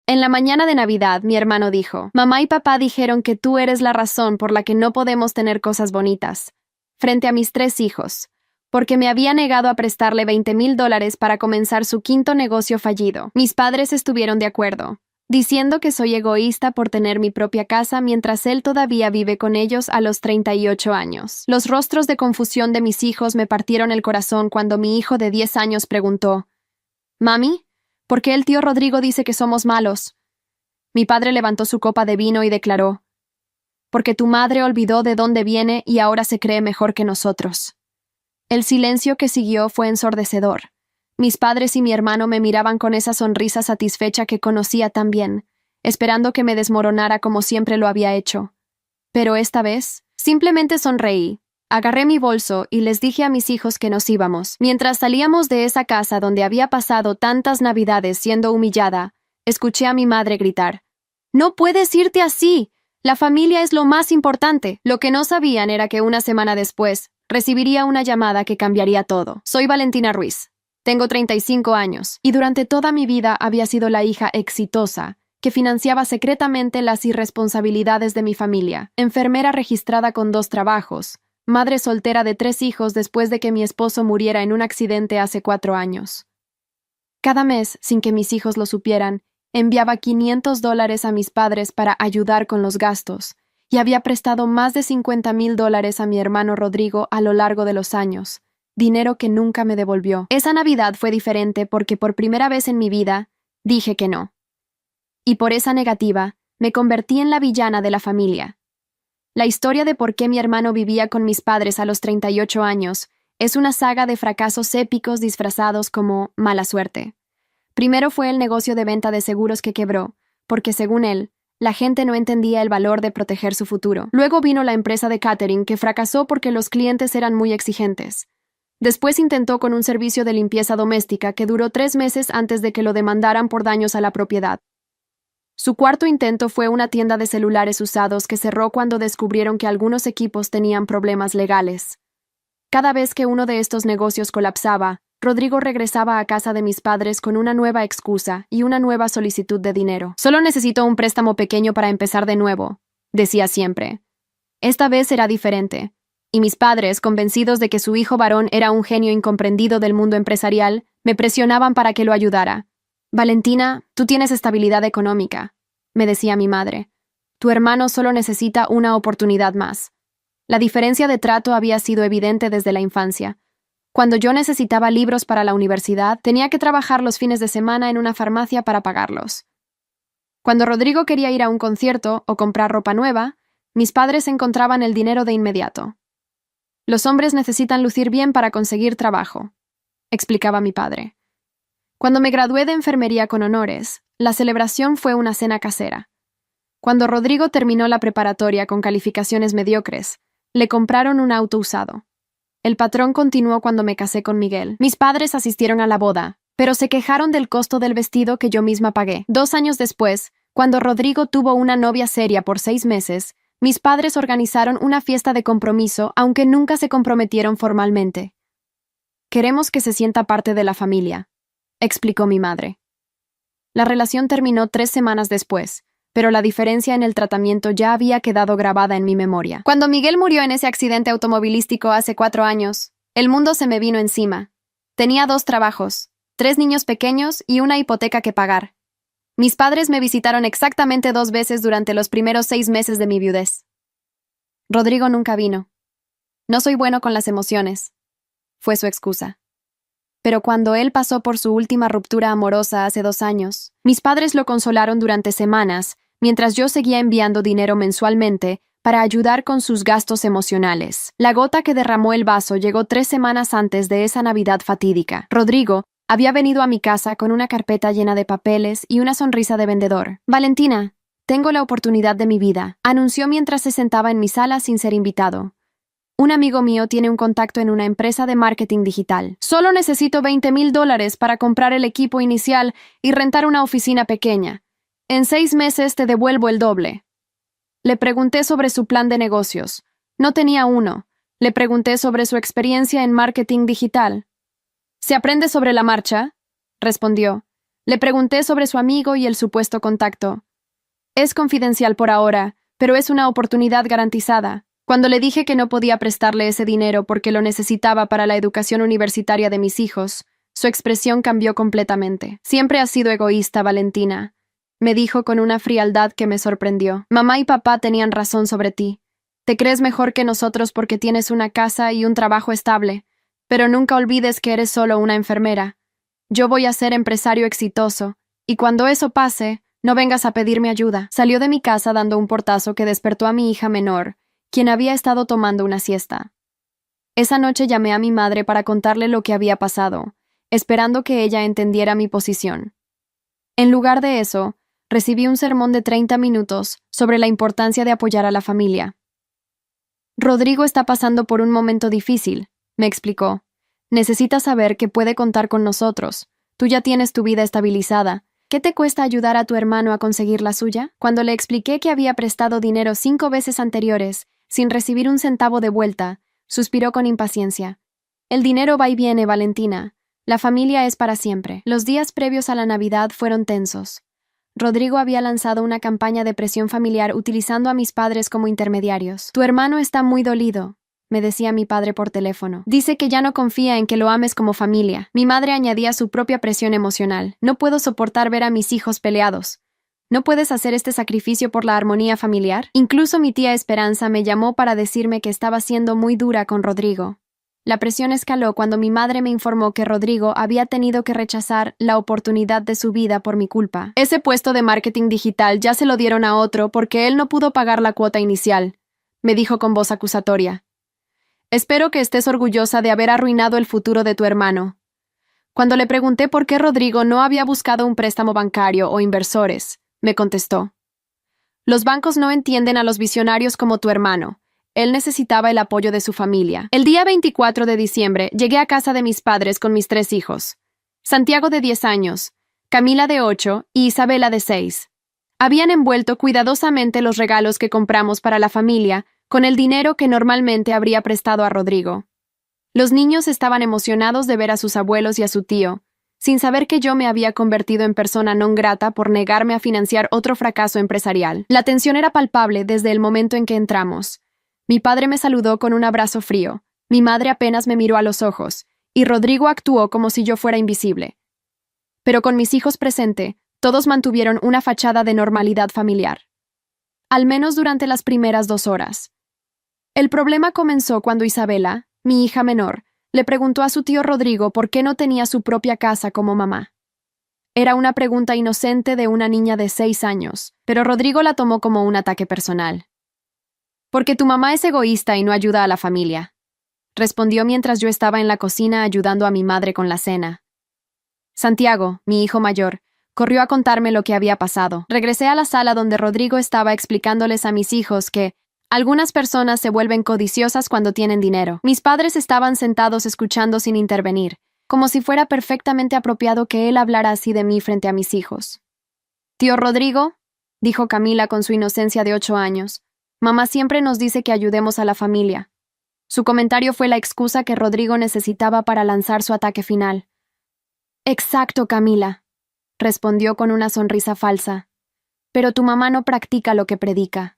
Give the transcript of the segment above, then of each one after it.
En la mañana de Navidad, mi hermano dijo, «Mamá y papá dijeron que tú eres la razón por la que no podemos tener cosas bonitas, frente a mis 3 hijos, porque me había negado a prestarle $20,000 para comenzar su 5º negocio fallido». Mis padres estuvieron de acuerdo, diciendo que soy egoísta por tener mi propia casa mientras él todavía vive con ellos a los 38 años. Los rostros de confusión de mis hijos me partieron el corazón cuando mi hijo de 10 años preguntó, «Mami, ¿por qué el tío Rodrigo dice que somos malos?» Mi padre levantó su copa de vino y declaró, «Porque tu madre olvidó de dónde viene y ahora se cree mejor que nosotros». El silencio que siguió fue ensordecedor. Mis padres y mi hermano me miraban con esa sonrisa satisfecha que conocía tan bien, esperando que me desmoronara como siempre lo había hecho. Pero esta vez, simplemente sonreí. Agarré mi bolso y les dije a mis hijos que nos íbamos. Mientras salíamos de esa casa donde había pasado tantas navidades siendo humillada, escuché a mi madre gritar, «¡No puedes irte así! La familia es lo más importante». Lo que no sabían era que una semana después, recibiría una llamada que cambiaría todo. Soy Valentina Ruiz. Tengo 35 años, y durante toda mi vida había sido la hija exitosa, que financiaba secretamente las irresponsabilidades de mi familia, enfermera registrada con 2 trabajos, madre soltera de 3 hijos después de que mi esposo muriera en un accidente hace 4 años. Cada mes, sin que mis hijos lo supieran, enviaba $500 a mis padres para ayudar con los gastos, y había prestado más de $50,000 a mi hermano Rodrigo a lo largo de los años, dinero que nunca me devolvió. Esa Navidad fue diferente porque por primera vez en mi vida dije que no. Y por esa negativa, me convertí en la villana de la familia. La historia de por qué mi hermano vivía con mis padres a los 38 años es una saga de fracasos épicos disfrazados como mala suerte. Primero fue el negocio de venta de seguros que quebró, porque según él, la gente no entendía el valor de proteger su futuro. Luego vino la empresa de catering que fracasó porque los clientes eran muy exigentes. Después intentó con un servicio de limpieza doméstica que duró 3 meses antes de que lo demandaran por daños a la propiedad. Su cuarto intento fue una tienda de celulares usados que cerró cuando descubrieron que algunos equipos tenían problemas legales. Cada vez que uno de estos negocios colapsaba, Rodrigo regresaba a casa de mis padres con una nueva excusa y una nueva solicitud de dinero. «Solo necesito un préstamo pequeño para empezar de nuevo», decía siempre. Esta vez era diferente, y mis padres, convencidos de que su hijo varón era un genio incomprendido del mundo empresarial, me presionaban para que lo ayudara. «Valentina, tú tienes estabilidad económica», me decía mi madre. «Tu hermano solo necesita una oportunidad más». La diferencia de trato había sido evidente desde la infancia. Cuando yo necesitaba libros para la universidad, tenía que trabajar los fines de semana en una farmacia para pagarlos. Cuando Rodrigo quería ir a un concierto o comprar ropa nueva, mis padres encontraban el dinero de inmediato. «Los hombres necesitan lucir bien para conseguir trabajo», explicaba mi padre. Cuando me gradué de enfermería con honores, la celebración fue una cena casera. Cuando Rodrigo terminó la preparatoria con calificaciones mediocres, le compraron un auto usado. El patrón continuó cuando me casé con Miguel. Mis padres asistieron a la boda, pero se quejaron del costo del vestido que yo misma pagué. 2 años después, cuando Rodrigo tuvo una novia seria por 6 meses, mis padres organizaron una fiesta de compromiso, aunque nunca se comprometieron formalmente. «Queremos que se sienta parte de la familia», explicó mi madre. La relación terminó 3 semanas después, pero la diferencia en el tratamiento ya había quedado grabada en mi memoria. Cuando Miguel murió en ese accidente automovilístico hace 4 años, el mundo se me vino encima. Tenía 2 trabajos, 3 niños pequeños y una hipoteca que pagar. Mis padres me visitaron exactamente 2 veces durante los primeros 6 meses de mi viudez. Rodrigo nunca vino. «No soy bueno con las emociones», fue su excusa. Pero cuando él pasó por su última ruptura amorosa hace 2 años, mis padres lo consolaron durante semanas, mientras yo seguía enviando dinero mensualmente para ayudar con sus gastos emocionales. La gota que derramó el vaso llegó 3 semanas antes de esa Navidad fatídica. Rodrigo había venido a mi casa con una carpeta llena de papeles y una sonrisa de vendedor. «Valentina, tengo la oportunidad de mi vida», anunció mientras se sentaba en mi sala sin ser invitado. «Un amigo mío tiene un contacto en una empresa de marketing digital. Solo necesito $20,000 para comprar el equipo inicial y rentar una oficina pequeña. En 6 meses te devuelvo el doble». Le pregunté sobre su plan de negocios. No tenía uno. Le pregunté sobre su experiencia en marketing digital. «¿Se aprende sobre la marcha?», respondió. Le pregunté sobre su amigo y el supuesto contacto. Es confidencial por ahora, pero es una oportunidad garantizada. Cuando le dije que no podía prestarle ese dinero porque lo necesitaba para la educación universitaria de mis hijos, su expresión cambió completamente. Siempre has sido egoísta, Valentina, me dijo con una frialdad que me sorprendió. Mamá y papá tenían razón sobre ti. Te crees mejor que nosotros porque tienes una casa y un trabajo estable, pero nunca olvides que eres solo una enfermera. Yo voy a ser empresario exitoso, y cuando eso pase, no vengas a pedirme ayuda. Salió de mi casa dando un portazo que despertó a mi hija menor, quien había estado tomando una siesta. Esa noche llamé a mi madre para contarle lo que había pasado, esperando que ella entendiera mi posición. En lugar de eso, recibí un sermón de 30 minutos sobre la importancia de apoyar a la familia. Rodrigo está pasando por un momento difícil, me explicó. Necesita saber que puede contar con nosotros. Tú ya tienes tu vida estabilizada. ¿Qué te cuesta ayudar a tu hermano a conseguir la suya? Cuando le expliqué que había prestado dinero 5 veces anteriores, sin recibir un centavo de vuelta, suspiró con impaciencia. El dinero va y viene, Valentina. La familia es para siempre. Los días previos a la Navidad fueron tensos. Rodrigo había lanzado una campaña de presión familiar utilizando a mis padres como intermediarios. Tu hermano está muy dolido, me decía mi padre por teléfono. Dice que ya no confía en que lo ames como familia. Mi madre añadía su propia presión emocional. No puedo soportar ver a mis hijos peleados. ¿No puedes hacer este sacrificio por la armonía familiar? Incluso mi tía Esperanza me llamó para decirme que estaba siendo muy dura con Rodrigo. La presión escaló cuando mi madre me informó que Rodrigo había tenido que rechazar la oportunidad de su vida por mi culpa. Ese puesto de marketing digital ya se lo dieron a otro porque él no pudo pagar la cuota inicial, me dijo con voz acusatoria. Espero que estés orgullosa de haber arruinado el futuro de tu hermano. Cuando le pregunté por qué Rodrigo no había buscado un préstamo bancario o inversores, me contestó. Los bancos no entienden a los visionarios como tu hermano. Él necesitaba el apoyo de su familia. El día 24 de diciembre llegué a casa de mis padres con mis 3 hijos. Santiago de 10 años, Camila de 8 y Isabela de 6. Habían envuelto cuidadosamente los regalos que compramos para la familia con el dinero que normalmente habría prestado a Rodrigo. Los niños estaban emocionados de ver a sus abuelos y a su tío, sin saber que yo me había convertido en persona non grata por negarme a financiar otro fracaso empresarial. La tensión era palpable desde el momento en que entramos. Mi padre me saludó con un abrazo frío, mi madre apenas me miró a los ojos, y Rodrigo actuó como si yo fuera invisible. Pero con mis hijos presente, todos mantuvieron una fachada de normalidad familiar. Al menos durante las primeras 2 horas. El problema comenzó cuando Isabela, mi hija menor, le preguntó a su tío Rodrigo por qué no tenía su propia casa como mamá. Era una pregunta inocente de una niña de 6 años, pero Rodrigo la tomó como un ataque personal. Porque tu mamá es egoísta y no ayuda a la familia, respondió mientras yo estaba en la cocina ayudando a mi madre con la cena. Santiago, mi hijo mayor, corrió a contarme lo que había pasado. Regresé a la sala donde Rodrigo estaba explicándoles a mis hijos que algunas personas se vuelven codiciosas cuando tienen dinero. Mis padres estaban sentados escuchando sin intervenir, como si fuera perfectamente apropiado que él hablara así de mí frente a mis hijos. Tío Rodrigo, dijo Camila con su inocencia de 8 años, mamá siempre nos dice que ayudemos a la familia. Su comentario fue la excusa que Rodrigo necesitaba para lanzar su ataque final. Exacto, Camila, respondió con una sonrisa falsa. Pero tu mamá no practica lo que predica.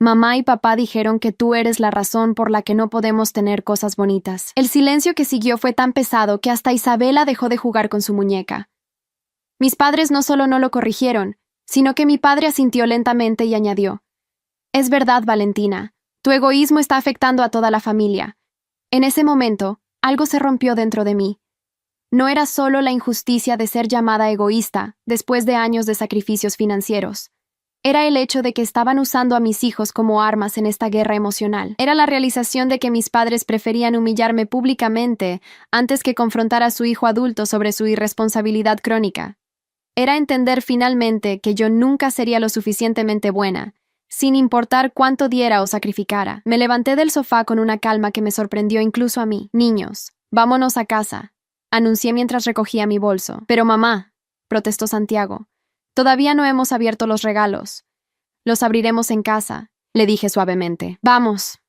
Mamá y papá dijeron que tú eres la razón por la que no podemos tener cosas bonitas. El silencio que siguió fue tan pesado que hasta Isabela dejó de jugar con su muñeca. Mis padres no solo no lo corrigieron, sino que mi padre asintió lentamente y añadió: Es verdad, Valentina, tu egoísmo está afectando a toda la familia. En ese momento, algo se rompió dentro de mí. No era solo la injusticia de ser llamada egoísta después de años de sacrificios financieros. Era el hecho de que estaban usando a mis hijos como armas en esta guerra emocional. Era la realización de que mis padres preferían humillarme públicamente antes que confrontar a su hijo adulto sobre su irresponsabilidad crónica. Era entender finalmente que yo nunca sería lo suficientemente buena, sin importar cuánto diera o sacrificara. Me levanté del sofá con una calma que me sorprendió incluso a mí. Niños, vámonos a casa, anuncié mientras recogía mi bolso. Pero mamá, protestó Santiago, todavía no hemos abierto los regalos. Los abriremos en casa, le dije suavemente. Vamos.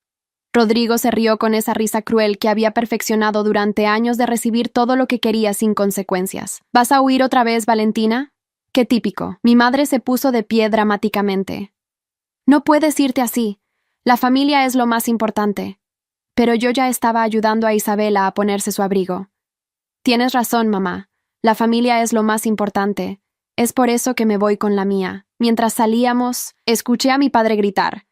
Rodrigo se rió con esa risa cruel que había perfeccionado durante años de recibir todo lo que quería sin consecuencias. ¿Vas a huir otra vez, Valentina? Qué típico. Mi madre se puso de pie dramáticamente. No puedes irte así. La familia es lo más importante. Pero yo ya estaba ayudando a Isabela a ponerse su abrigo. Tienes razón, mamá. La familia es lo más importante. Es por eso que me voy con la mía. Mientras salíamos, escuché a mi padre gritar.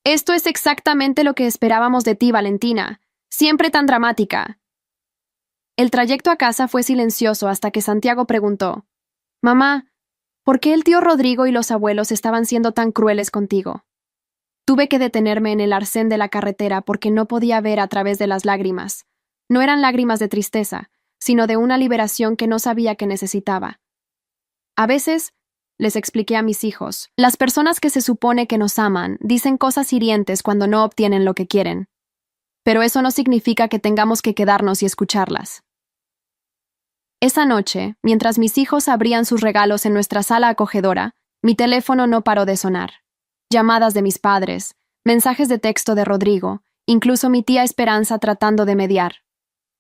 Esto es exactamente lo que esperábamos de ti, Valentina. Siempre tan dramática. El trayecto a casa fue silencioso hasta que Santiago preguntó. Mamá, ¿por qué el tío Rodrigo y los abuelos estaban siendo tan crueles contigo? Tuve que detenerme en el arcén de la carretera porque no podía ver a través de las lágrimas. No eran lágrimas de tristeza, sino de una liberación que no sabía que necesitaba. A veces, les expliqué a mis hijos, las personas que se supone que nos aman dicen cosas hirientes cuando no obtienen lo que quieren. Pero eso no significa que tengamos que quedarnos y escucharlas. Esa noche, mientras mis hijos abrían sus regalos en nuestra sala acogedora, mi teléfono no paró de sonar. Llamadas de mis padres, mensajes de texto de Rodrigo, incluso mi tía Esperanza tratando de mediar.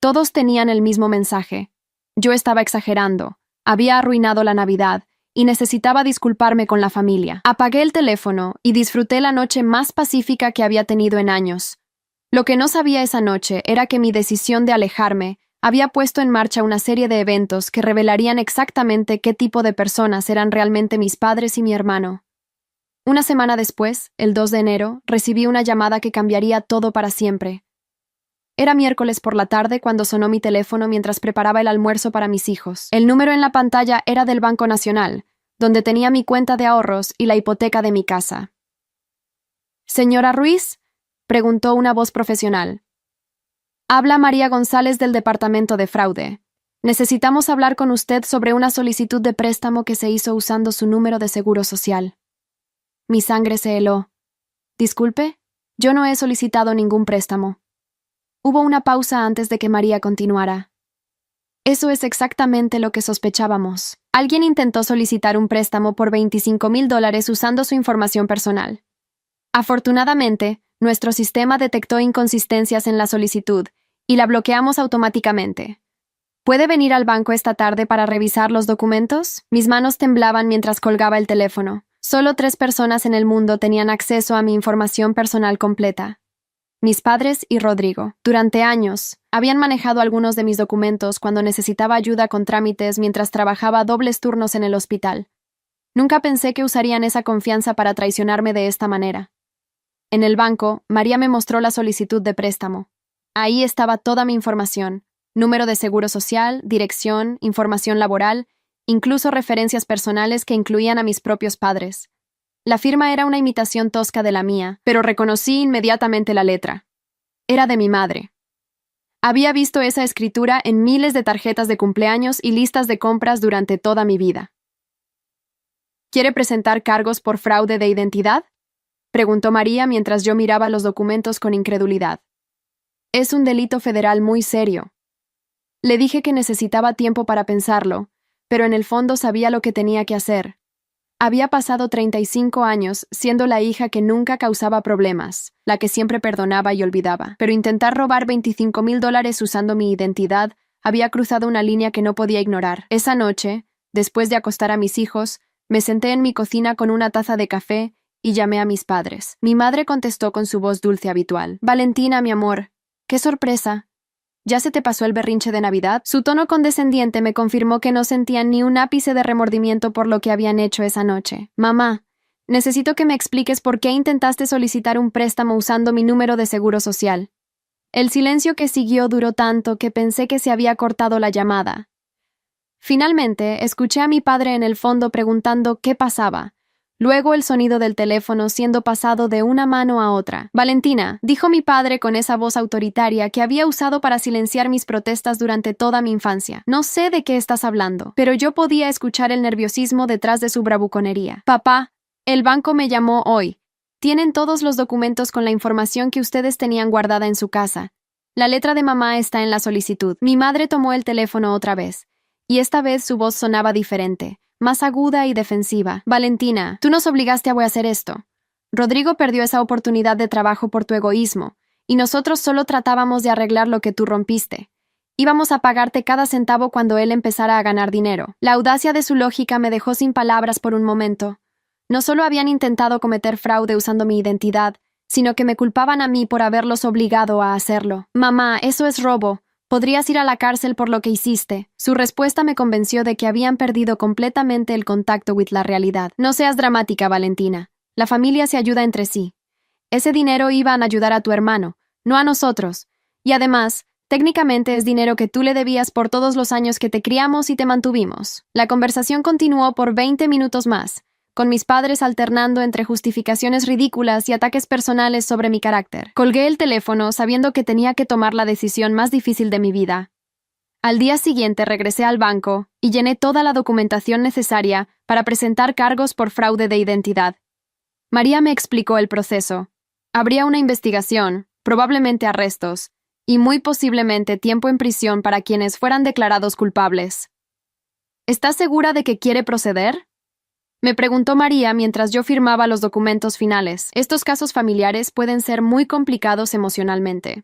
Todos tenían el mismo mensaje. Yo estaba exagerando, había arruinado la Navidad y necesitaba disculparme con la familia. Apagué el teléfono y disfruté la noche más pacífica que había tenido en años. Lo que no sabía esa noche era que mi decisión de alejarme había puesto en marcha una serie de eventos que revelarían exactamente qué tipo de personas eran realmente mis padres y mi hermano. Una semana después, el 2 de enero, recibí una llamada que cambiaría todo para siempre. Era miércoles por la tarde cuando sonó mi teléfono mientras preparaba el almuerzo para mis hijos. El número en la pantalla era del Banco Nacional, donde tenía mi cuenta de ahorros y la hipoteca de mi casa. ¿Señora Ruiz?, preguntó una voz profesional. Habla María González del Departamento de Fraude. Necesitamos hablar con usted sobre una solicitud de préstamo que se hizo usando su número de seguro social. Mi sangre se heló. Disculpe, yo no he solicitado ningún préstamo. Hubo una pausa antes de que María continuara. Eso es exactamente lo que sospechábamos. Alguien intentó solicitar un préstamo por $25,000 usando su información personal. Afortunadamente, nuestro sistema detectó inconsistencias en la solicitud y la bloqueamos automáticamente. ¿Puede venir al banco esta tarde para revisar los documentos? Mis manos temblaban mientras colgaba el teléfono. Solo 3 personas en el mundo tenían acceso a mi información personal completa. Mis padres y Rodrigo. Durante años, habían manejado algunos de mis documentos cuando necesitaba ayuda con trámites mientras trabajaba dobles turnos en el hospital. Nunca pensé que usarían esa confianza para traicionarme de esta manera. En el banco, María me mostró la solicitud de préstamo. Ahí estaba toda mi información: número de seguro social, dirección, información laboral, incluso referencias personales que incluían a mis propios padres. La firma era una imitación tosca de la mía, pero reconocí inmediatamente la letra. Era de mi madre. Había visto esa escritura en miles de tarjetas de cumpleaños y listas de compras durante toda mi vida. ¿Quiere presentar cargos por fraude de identidad?, preguntó María mientras yo miraba los documentos con incredulidad. Es un delito federal muy serio. Le dije que necesitaba tiempo para pensarlo, pero en el fondo sabía lo que tenía que hacer. Había pasado 35 años siendo la hija que nunca causaba problemas, la que siempre perdonaba y olvidaba, pero intentar robar $25,000 usando mi identidad había cruzado una línea que no podía ignorar. Esa noche, después de acostar a mis hijos, me senté en mi cocina con una taza de café y llamé a mis padres. Mi madre contestó con su voz dulce habitual. Valentina, mi amor, qué sorpresa. ¿Ya se te pasó el berrinche de Navidad? Su tono condescendiente me confirmó que no sentían ni un ápice de remordimiento por lo que habían hecho esa noche. Mamá, necesito que me expliques por qué intentaste solicitar un préstamo usando mi número de seguro social. El silencio que siguió duró tanto que pensé que se había cortado la llamada. Finalmente, escuché a mi padre en el fondo preguntando qué pasaba. Luego el sonido del teléfono siendo pasado de una mano a otra. Valentina, dijo mi padre con esa voz autoritaria que había usado para silenciar mis protestas durante toda mi infancia. No sé de qué estás hablando, pero yo podía escuchar el nerviosismo detrás de su bravuconería. Papá, el banco me llamó hoy. Tienen todos los documentos con la información que ustedes tenían guardada en su casa. La letra de mamá está en la solicitud. Mi madre tomó el teléfono otra vez, y esta vez su voz sonaba diferente, más aguda y defensiva. Valentina, tú nos obligaste a hacer esto. Rodrigo perdió esa oportunidad de trabajo por tu egoísmo, y nosotros solo tratábamos de arreglar lo que tú rompiste. Íbamos a pagarte cada centavo cuando él empezara a ganar dinero. La audacia de su lógica me dejó sin palabras por un momento. No solo habían intentado cometer fraude usando mi identidad, sino que me culpaban a mí por haberlos obligado a hacerlo. Mamá, eso es robo. Podrías ir a la cárcel por lo que hiciste. Su respuesta me convenció de que habían perdido completamente el contacto con la realidad. No seas dramática, Valentina. La familia se ayuda entre sí. Ese dinero iba a ayudar a tu hermano, no a nosotros. Y además, técnicamente es dinero que tú le debías por todos los años que te criamos y te mantuvimos. La conversación continuó por 20 minutos más, con mis padres alternando entre justificaciones ridículas y ataques personales sobre mi carácter. Colgué el teléfono sabiendo que tenía que tomar la decisión más difícil de mi vida. Al día siguiente regresé al banco y llené toda la documentación necesaria para presentar cargos por fraude de identidad. María me explicó el proceso. Habría una investigación, probablemente arrestos, y muy posiblemente tiempo en prisión para quienes fueran declarados culpables. ¿Estás segura de que quiere proceder?, me preguntó María mientras yo firmaba los documentos finales. Estos casos familiares pueden ser muy complicados emocionalmente.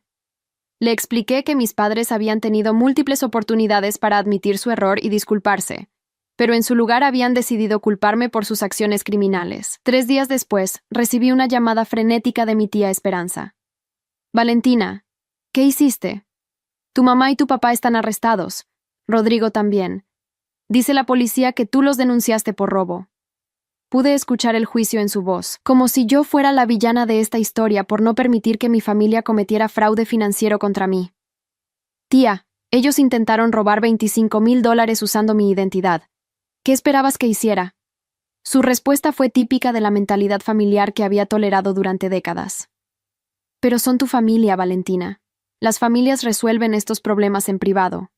Le expliqué que mis padres habían tenido múltiples oportunidades para admitir su error y disculparse, pero en su lugar habían decidido culparme por sus acciones criminales. 3 días después, recibí una llamada frenética de mi tía Esperanza. Valentina, ¿qué hiciste? Tu mamá y tu papá están arrestados. Rodrigo también. Dice la policía que tú los denunciaste por robo. Pude escuchar el juicio en su voz, como si yo fuera la villana de esta historia por no permitir que mi familia cometiera fraude financiero contra mí. Tía, ellos intentaron robar $25,000 usando mi identidad. ¿Qué esperabas que hiciera? Su respuesta fue típica de la mentalidad familiar que había tolerado durante décadas. Pero son tu familia, Valentina. Las familias resuelven estos problemas en privado.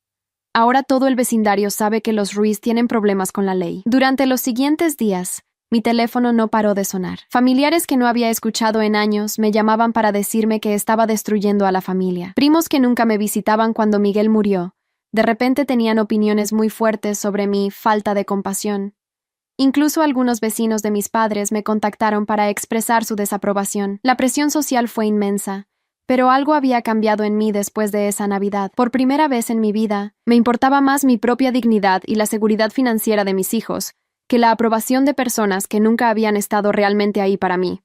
Ahora todo el vecindario sabe que los Ruiz tienen problemas con la ley. Durante los siguientes días, mi teléfono no paró de sonar. Familiares que no había escuchado en años me llamaban para decirme que estaba destruyendo a la familia. Primos que nunca me visitaban cuando Miguel murió, de repente tenían opiniones muy fuertes sobre mi falta de compasión. Incluso algunos vecinos de mis padres me contactaron para expresar su desaprobación. La presión social fue inmensa, pero algo había cambiado en mí después de esa Navidad. Por primera vez en mi vida, me importaba más mi propia dignidad y la seguridad financiera de mis hijos que la aprobación de personas que nunca habían estado realmente ahí para mí.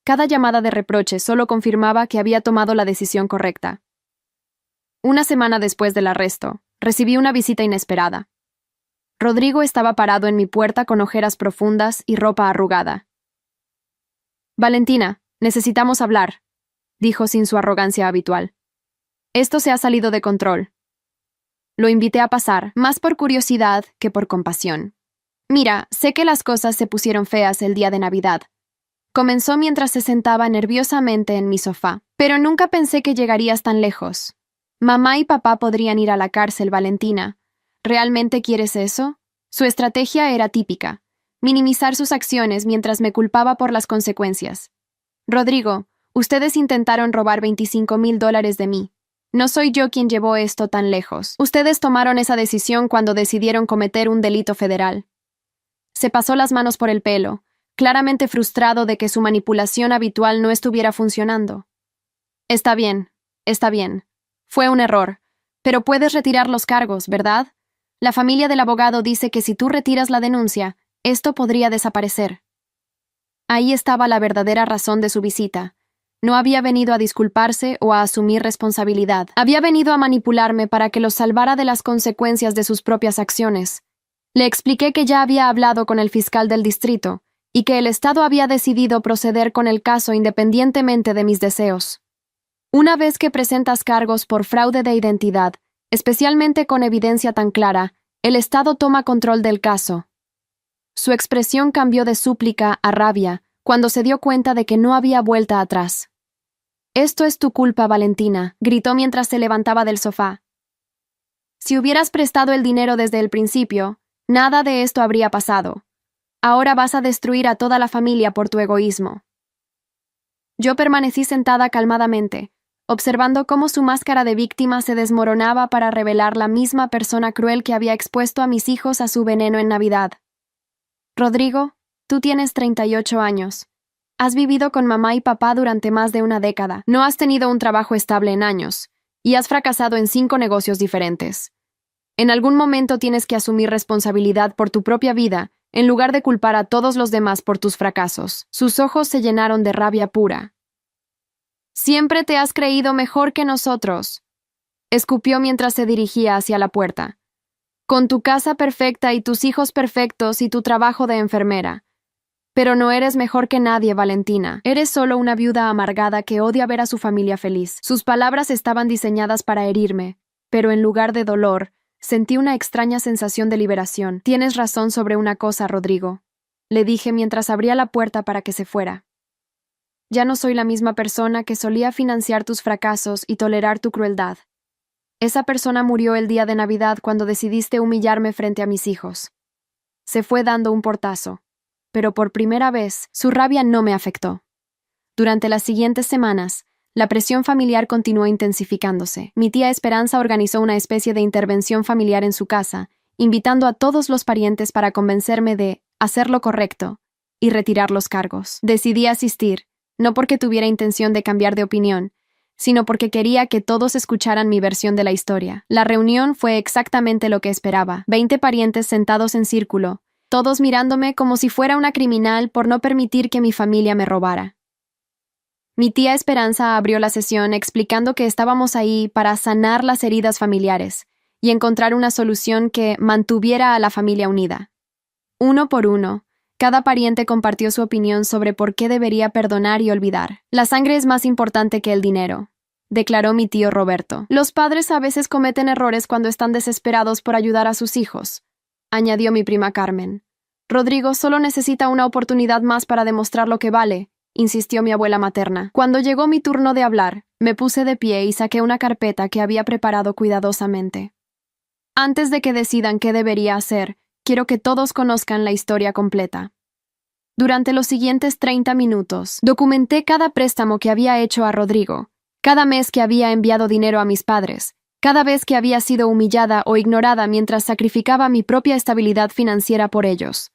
Cada llamada de reproche solo confirmaba que había tomado la decisión correcta. Una semana después del arresto, recibí una visita inesperada. Rodrigo estaba parado en mi puerta con ojeras profundas y ropa arrugada. Valentina, necesitamos hablar, dijo sin su arrogancia habitual. Esto se ha salido de control. Lo invité a pasar, más por curiosidad que por compasión. Mira, sé que las cosas se pusieron feas el día de Navidad. Comenzó mientras se sentaba nerviosamente en mi sofá, pero nunca pensé que llegarías tan lejos. Mamá y papá podrían ir a la cárcel, Valentina. ¿Realmente quieres eso? Su estrategia era típica: minimizar sus acciones mientras me culpaba por las consecuencias. Rodrigo, ustedes intentaron robar $25,000 de mí. No soy yo quien llevó esto tan lejos. Ustedes tomaron esa decisión cuando decidieron cometer un delito federal. Se pasó las manos por el pelo, claramente frustrado de que su manipulación habitual no estuviera funcionando. Está bien. Fue un error, pero puedes retirar los cargos, ¿verdad? La familia del abogado dice que si tú retiras la denuncia, esto podría desaparecer. Ahí estaba la verdadera razón de su visita. No había venido a disculparse o a asumir responsabilidad. Había venido a manipularme para que los salvara de las consecuencias de sus propias acciones. Le expliqué que ya había hablado con el fiscal del distrito y que el Estado había decidido proceder con el caso independientemente de mis deseos. Una vez que presentas cargos por fraude de identidad, especialmente con evidencia tan clara, el Estado toma control del caso. Su expresión cambió de súplica a rabia cuando se dio cuenta de que no había vuelta atrás. «Esto es tu culpa, Valentina», gritó mientras se levantaba del sofá. «Si hubieras prestado el dinero desde el principio, nada de esto habría pasado. Ahora vas a destruir a toda la familia por tu egoísmo». Yo permanecí sentada calmadamente, observando cómo su máscara de víctima se desmoronaba para revelar la misma persona cruel que había expuesto a mis hijos a su veneno en Navidad. «Rodrigo, tú tienes 38 años. Has vivido con mamá y papá durante más de una década, no has tenido un trabajo estable en años, y has fracasado en 5 negocios diferentes. En algún momento tienes que asumir responsabilidad por tu propia vida, en lugar de culpar a todos los demás por tus fracasos. Sus ojos se llenaron de rabia pura. Siempre te has creído mejor que nosotros, escupió mientras se dirigía hacia la puerta. Con tu casa perfecta y tus hijos perfectos y tu trabajo de enfermera. Pero no eres mejor que nadie, Valentina. Eres solo una viuda amargada que odia ver a su familia feliz. Sus palabras estaban diseñadas para herirme, pero en lugar de dolor, sentí una extraña sensación de liberación. Tienes razón sobre una cosa, Rodrigo, le dije mientras abría la puerta para que se fuera. Ya no soy la misma persona que solía financiar tus fracasos y tolerar tu crueldad. Esa persona murió el día de Navidad cuando decidiste humillarme frente a mis hijos. Se fue dando un portazo, pero por primera vez su rabia no me afectó. Durante las siguientes semanas, la presión familiar continuó intensificándose. Mi tía Esperanza organizó una especie de intervención familiar en su casa, invitando a todos los parientes para convencerme de hacer lo correcto y retirar los cargos. Decidí asistir, no porque tuviera intención de cambiar de opinión, sino porque quería que todos escucharan mi versión de la historia. La reunión fue exactamente lo que esperaba. 20 parientes sentados en círculo, todos mirándome como si fuera una criminal por no permitir que mi familia me robara. Mi tía Esperanza abrió la sesión explicando que estábamos ahí para sanar las heridas familiares y encontrar una solución que mantuviera a la familia unida. Uno por uno, cada pariente compartió su opinión sobre por qué debería perdonar y olvidar. La sangre es más importante que el dinero, declaró mi tío Roberto. Los padres a veces cometen errores cuando están desesperados por ayudar a sus hijos, añadió mi prima Carmen. Rodrigo solo necesita una oportunidad más para demostrar lo que vale, insistió mi abuela materna. Cuando llegó mi turno de hablar, me puse de pie y saqué una carpeta que había preparado cuidadosamente. Antes de que decidan qué debería hacer, quiero que todos conozcan la historia completa. Durante los siguientes 30 minutos, documenté cada préstamo que había hecho a Rodrigo, cada mes que había enviado dinero a mis padres, cada vez que había sido humillada o ignorada mientras sacrificaba mi propia estabilidad financiera por ellos.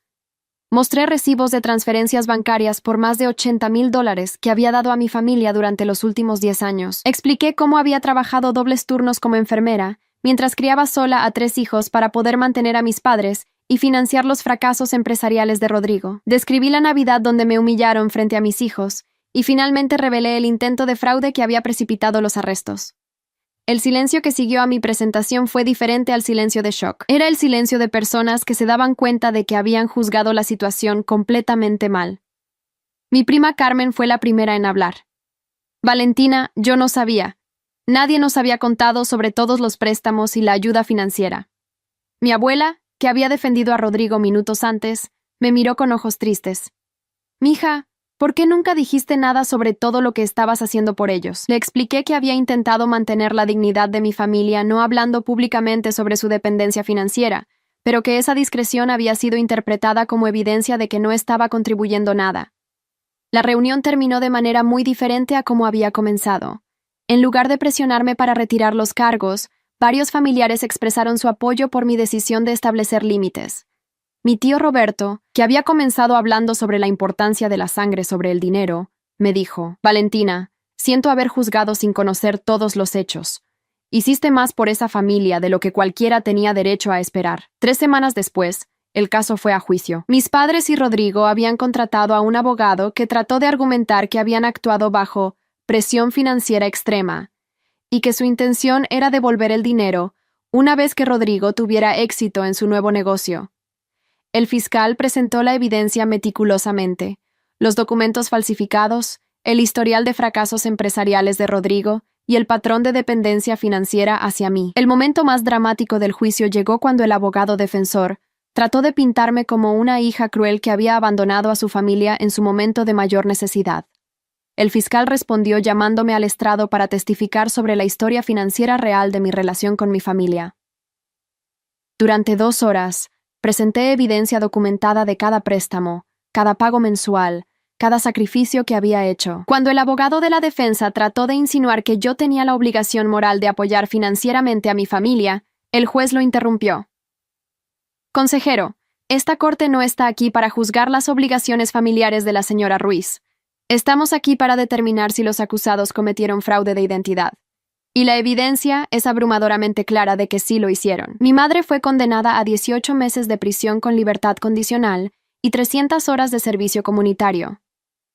Mostré recibos de transferencias bancarias por más de $80,000 que había dado a mi familia durante los últimos 10 años. Expliqué cómo había trabajado dobles turnos como enfermera, mientras criaba sola a 3 hijos para poder mantener a mis padres y financiar los fracasos empresariales de Rodrigo. Describí la Navidad donde me humillaron frente a mis hijos, y finalmente revelé el intento de fraude que había precipitado los arrestos. El silencio que siguió a mi presentación fue diferente al silencio de shock. Era el silencio de personas que se daban cuenta de que habían juzgado la situación completamente mal. Mi prima Carmen fue la primera en hablar. Valentina, yo no sabía. Nadie nos había contado sobre todos los préstamos y la ayuda financiera. Mi abuela, que había defendido a Rodrigo minutos antes, me miró con ojos tristes. Mija, ¿por qué nunca dijiste nada sobre todo lo que estabas haciendo por ellos? Le expliqué que había intentado mantener la dignidad de mi familia no hablando públicamente sobre su dependencia financiera, pero que esa discreción había sido interpretada como evidencia de que no estaba contribuyendo nada. La reunión terminó de manera muy diferente a como había comenzado. En lugar de presionarme para retirar los cargos, varios familiares expresaron su apoyo por mi decisión de establecer límites. Mi tío Roberto, que había comenzado hablando sobre la importancia de la sangre sobre el dinero, me dijo: Valentina, siento haber juzgado sin conocer todos los hechos. Hiciste más por esa familia de lo que cualquiera tenía derecho a esperar. 3 semanas después, el caso fue a juicio. Mis padres y Rodrigo habían contratado a un abogado que trató de argumentar que habían actuado bajo presión financiera extrema y que su intención era devolver el dinero una vez que Rodrigo tuviera éxito en su nuevo negocio. El fiscal presentó la evidencia meticulosamente, los documentos falsificados, el historial de fracasos empresariales de Rodrigo y el patrón de dependencia financiera hacia mí. El momento más dramático del juicio llegó cuando el abogado defensor trató de pintarme como una hija cruel que había abandonado a su familia en su momento de mayor necesidad. El fiscal respondió llamándome al estrado para testificar sobre la historia financiera real de mi relación con mi familia. Durante 2 horas, presenté evidencia documentada de cada préstamo, cada pago mensual, cada sacrificio que había hecho. Cuando el abogado de la defensa trató de insinuar que yo tenía la obligación moral de apoyar financieramente a mi familia, el juez lo interrumpió. Consejero, esta corte no está aquí para juzgar las obligaciones familiares de la señora Ruiz. Estamos aquí para determinar si los acusados cometieron fraude de identidad. Y la evidencia es abrumadoramente clara de que sí lo hicieron. Mi madre fue condenada a 18 meses de prisión con libertad condicional y 300 horas de servicio comunitario.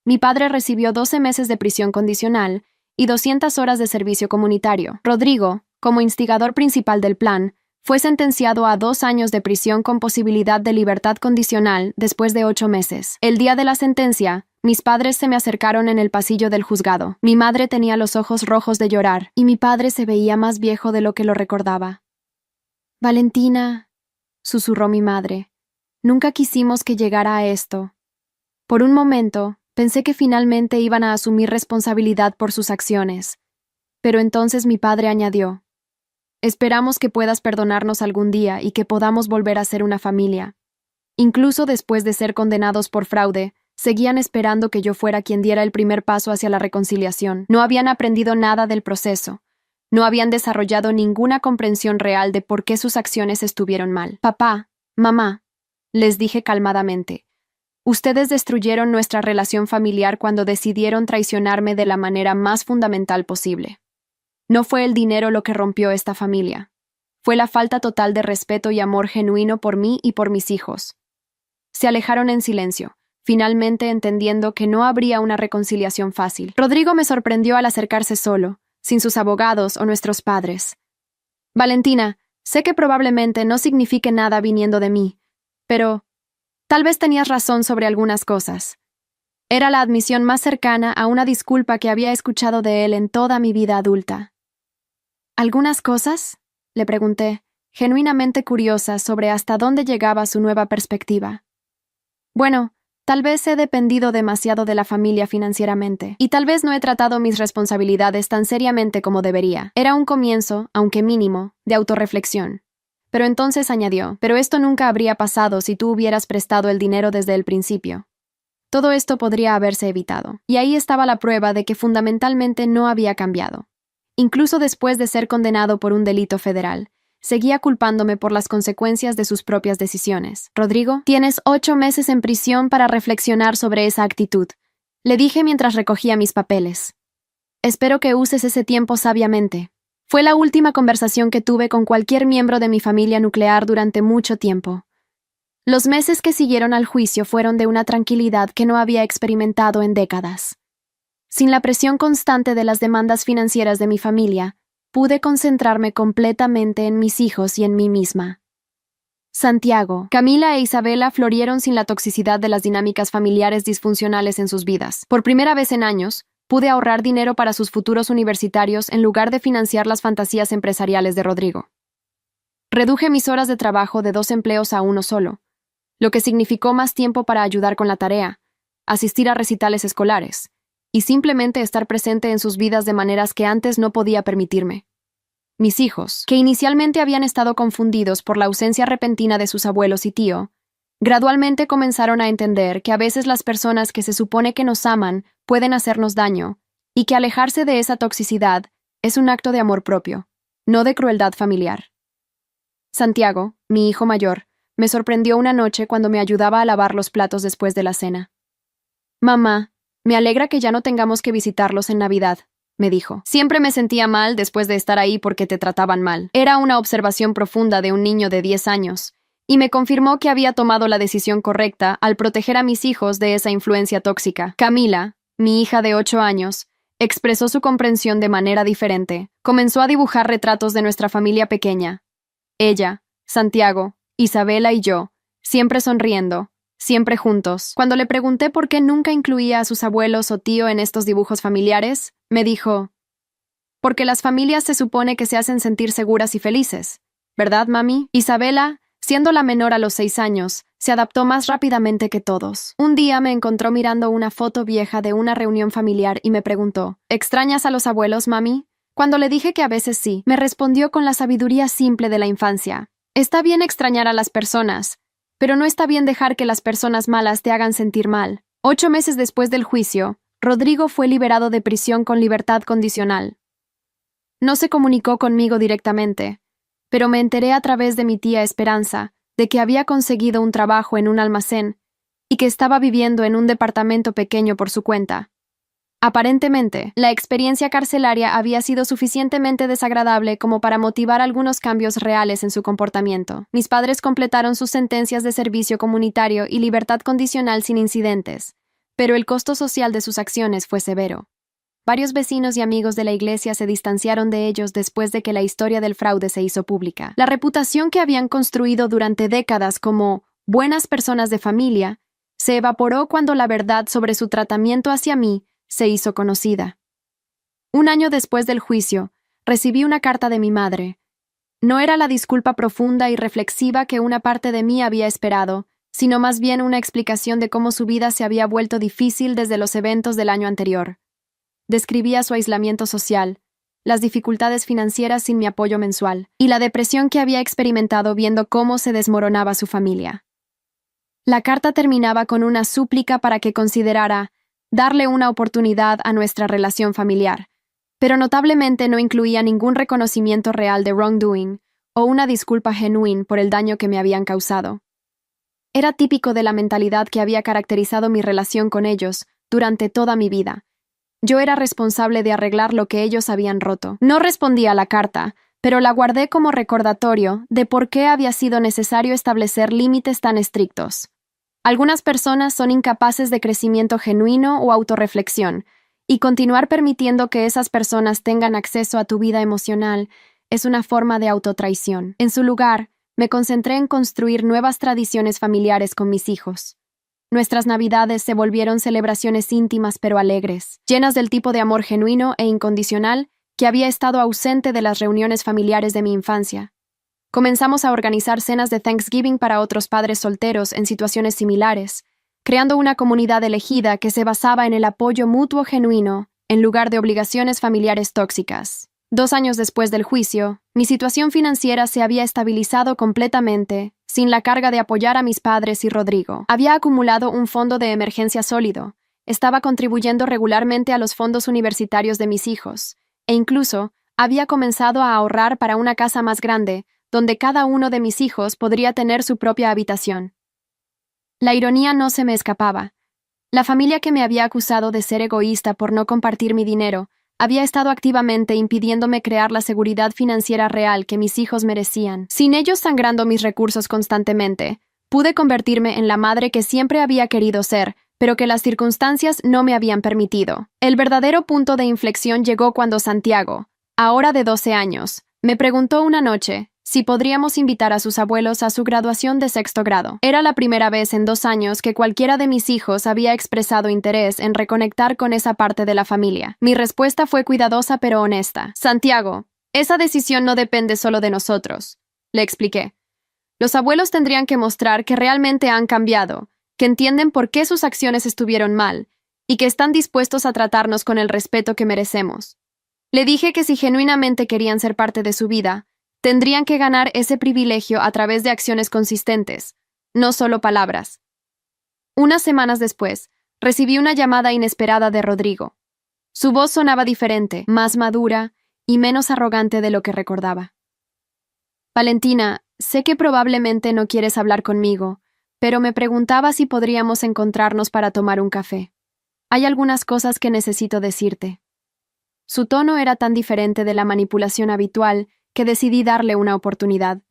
Mi padre recibió 12 meses de prisión condicional y 200 horas de servicio comunitario. Rodrigo, como instigador principal del plan, fue sentenciado a 2 años de prisión con posibilidad de libertad condicional después de 8 meses. El día de la sentencia, mis padres se me acercaron en el pasillo del juzgado. Mi madre tenía los ojos rojos de llorar y mi padre se veía más viejo de lo que lo recordaba. Valentina, susurró mi madre, nunca quisimos que llegara a esto. Por un momento, pensé que finalmente iban a asumir responsabilidad por sus acciones. Pero entonces mi padre añadió, esperamos que puedas perdonarnos algún día y que podamos volver a ser una familia. Incluso después de ser condenados por fraude, seguían esperando que yo fuera quien diera el primer paso hacia la reconciliación. No habían aprendido nada del proceso. No habían desarrollado ninguna comprensión real de por qué sus acciones estuvieron mal. Papá, mamá, les dije calmadamente, ustedes destruyeron nuestra relación familiar cuando decidieron traicionarme de la manera más fundamental posible. No fue el dinero lo que rompió esta familia. Fue la falta total de respeto y amor genuino por mí y por mis hijos. Se alejaron en silencio, finalmente entendiendo que no habría una reconciliación fácil. Rodrigo me sorprendió al acercarse solo, sin sus abogados o nuestros padres. Valentina, sé que probablemente no signifique nada viniendo de mí, pero tal vez tenías razón sobre algunas cosas. Era la admisión más cercana a una disculpa que había escuchado de él en toda mi vida adulta. ¿Algunas cosas?, le pregunté, genuinamente curiosa sobre hasta dónde llegaba su nueva perspectiva. Bueno, tal vez he dependido demasiado de la familia financieramente, y tal vez no he tratado mis responsabilidades tan seriamente como debería. Era un comienzo, aunque mínimo, de autorreflexión. Pero entonces añadió, pero esto nunca habría pasado si tú hubieras prestado el dinero desde el principio. Todo esto podría haberse evitado. Y ahí estaba la prueba de que fundamentalmente no había cambiado. Incluso después de ser condenado por un delito federal, seguía culpándome por las consecuencias de sus propias decisiones. Rodrigo, tienes 8 meses en prisión para reflexionar sobre esa actitud, le dije mientras recogía mis papeles. Espero que uses ese tiempo sabiamente. Fue la última conversación que tuve con cualquier miembro de mi familia nuclear durante mucho tiempo. Los meses que siguieron al juicio fueron de una tranquilidad que no había experimentado en décadas. Sin la presión constante de las demandas financieras de mi familia, pude concentrarme completamente en mis hijos y en mí misma. Santiago, Camila e Isabela florieron sin la toxicidad de las dinámicas familiares disfuncionales en sus vidas. Por primera vez en años, pude ahorrar dinero para sus futuros universitarios en lugar de financiar las fantasías empresariales de Rodrigo. Reduje mis horas de trabajo de 2 empleos a 1 solo, lo que significó más tiempo para ayudar con la tarea, asistir a recitales escolares, y simplemente estar presente en sus vidas de maneras que antes no podía permitirme. Mis hijos, que inicialmente habían estado confundidos por la ausencia repentina de sus abuelos y tío, gradualmente comenzaron a entender que a veces las personas que se supone que nos aman pueden hacernos daño, y que alejarse de esa toxicidad es un acto de amor propio, no de crueldad familiar. Santiago, mi hijo mayor, me sorprendió una noche cuando me ayudaba a lavar los platos después de la cena. «Mamá, me alegra que ya no tengamos que visitarlos en Navidad», me dijo. Siempre me sentía mal después de estar ahí porque te trataban mal. Era una observación profunda de un niño de 10 años, y me confirmó que había tomado la decisión correcta al proteger a mis hijos de esa influencia tóxica. Camila, mi hija de 8 años, expresó su comprensión de manera diferente. Comenzó a dibujar retratos de nuestra familia pequeña. Ella, Santiago, Isabela y yo, siempre sonriendo, siempre juntos. Cuando le pregunté por qué nunca incluía a sus abuelos o tío en estos dibujos familiares, me dijo, «Porque las familias se supone que se hacen sentir seguras y felices, ¿verdad, mami?» Isabela, siendo la menor a los 6 años, se adaptó más rápidamente que todos. Un día me encontró mirando una foto vieja de una reunión familiar y me preguntó, «¿Extrañas a los abuelos, mami?» Cuando le dije que a veces sí, me respondió con la sabiduría simple de la infancia. «Está bien extrañar a las personas, pero no está bien dejar que las personas malas te hagan sentir mal». 8 meses después del juicio, Rodrigo fue liberado de prisión con libertad condicional. No se comunicó conmigo directamente, pero me enteré a través de mi tía Esperanza de que había conseguido un trabajo en un almacén y que estaba viviendo en un departamento pequeño por su cuenta. Aparentemente, la experiencia carcelaria había sido suficientemente desagradable como para motivar algunos cambios reales en su comportamiento. Mis padres completaron sus sentencias de servicio comunitario y libertad condicional sin incidentes, pero el costo social de sus acciones fue severo. Varios vecinos y amigos de la iglesia se distanciaron de ellos después de que la historia del fraude se hizo pública. La reputación que habían construido durante décadas como buenas personas de familia se evaporó cuando la verdad sobre su tratamiento hacia mí se hizo conocida. Un año después del juicio, recibí una carta de mi madre. No era la disculpa profunda y reflexiva que una parte de mí había esperado, sino más bien una explicación de cómo su vida se había vuelto difícil desde los eventos del año anterior. Describía su aislamiento social, las dificultades financieras sin mi apoyo mensual, y la depresión que había experimentado viendo cómo se desmoronaba su familia. La carta terminaba con una súplica para que considerara darle una oportunidad a nuestra relación familiar, pero notablemente no incluía ningún reconocimiento real de wrongdoing o una disculpa genuina por el daño que me habían causado. Era típico de la mentalidad que había caracterizado mi relación con ellos durante toda mi vida. Yo era responsable de arreglar lo que ellos habían roto. No respondí a la carta, pero la guardé como recordatorio de por qué había sido necesario establecer límites tan estrictos. Algunas personas son incapaces de crecimiento genuino o autorreflexión, y continuar permitiendo que esas personas tengan acceso a tu vida emocional es una forma de autotraición. En su lugar, me concentré en construir nuevas tradiciones familiares con mis hijos. Nuestras Navidades se volvieron celebraciones íntimas pero alegres, llenas del tipo de amor genuino e incondicional que había estado ausente de las reuniones familiares de mi infancia. Comenzamos a organizar cenas de Thanksgiving para otros padres solteros en situaciones similares, creando una comunidad elegida que se basaba en el apoyo mutuo genuino en lugar de obligaciones familiares tóxicas. 2 años después del juicio, mi situación financiera se había estabilizado completamente, sin la carga de apoyar a mis padres y Rodrigo. Había acumulado un fondo de emergencia sólido, estaba contribuyendo regularmente a los fondos universitarios de mis hijos, e incluso había comenzado a ahorrar para una casa más grande, donde cada uno de mis hijos podría tener su propia habitación. La ironía no se me escapaba. La familia que me había acusado de ser egoísta por no compartir mi dinero había estado activamente impidiéndome crear la seguridad financiera real que mis hijos merecían. Sin ellos sangrando mis recursos constantemente, pude convertirme en la madre que siempre había querido ser, pero que las circunstancias no me habían permitido. El verdadero punto de inflexión llegó cuando Santiago, ahora de 12 años, me preguntó una noche si podríamos invitar a sus abuelos a su graduación de 6º grado. Era la primera vez en 2 años que cualquiera de mis hijos había expresado interés en reconectar con esa parte de la familia. Mi respuesta fue cuidadosa pero honesta. Santiago, esa decisión no depende solo de nosotros, le expliqué. Los abuelos tendrían que mostrar que realmente han cambiado, que entienden por qué sus acciones estuvieron mal, y que están dispuestos a tratarnos con el respeto que merecemos. Le dije que si genuinamente querían ser parte de su vida, tendrían que ganar ese privilegio a través de acciones consistentes, no solo palabras. Unas semanas después, recibí una llamada inesperada de Rodrigo. Su voz sonaba diferente, más madura y menos arrogante de lo que recordaba. Valentina, sé que probablemente no quieres hablar conmigo, pero me preguntaba si podríamos encontrarnos para tomar un café. Hay algunas cosas que necesito decirte. Su tono era tan diferente de la manipulación habitual que decidí darle una oportunidad.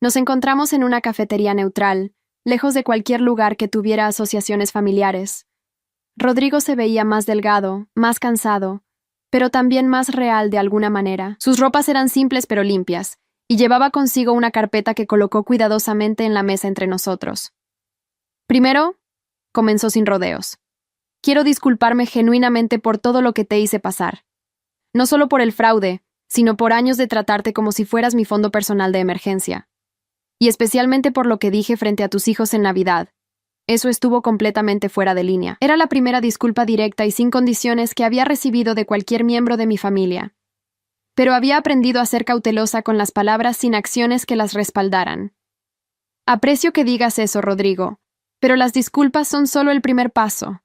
Nos encontramos en una cafetería neutral, lejos de cualquier lugar que tuviera asociaciones familiares. Rodrigo se veía más delgado, más cansado, pero también más real de alguna manera. Sus ropas eran simples pero limpias, y llevaba consigo una carpeta que colocó cuidadosamente en la mesa entre nosotros. Primero, comenzó sin rodeos. Quiero disculparme genuinamente por todo lo que te hice pasar. No solo por el fraude, sino por años de tratarte como si fueras mi fondo personal de emergencia. Y especialmente por lo que dije frente a tus hijos en Navidad. Eso estuvo completamente fuera de línea. Era la primera disculpa directa y sin condiciones que había recibido de cualquier miembro de mi familia. Pero había aprendido a ser cautelosa con las palabras sin acciones que las respaldaran. Aprecio que digas eso, Rodrigo, pero las disculpas son solo el primer paso.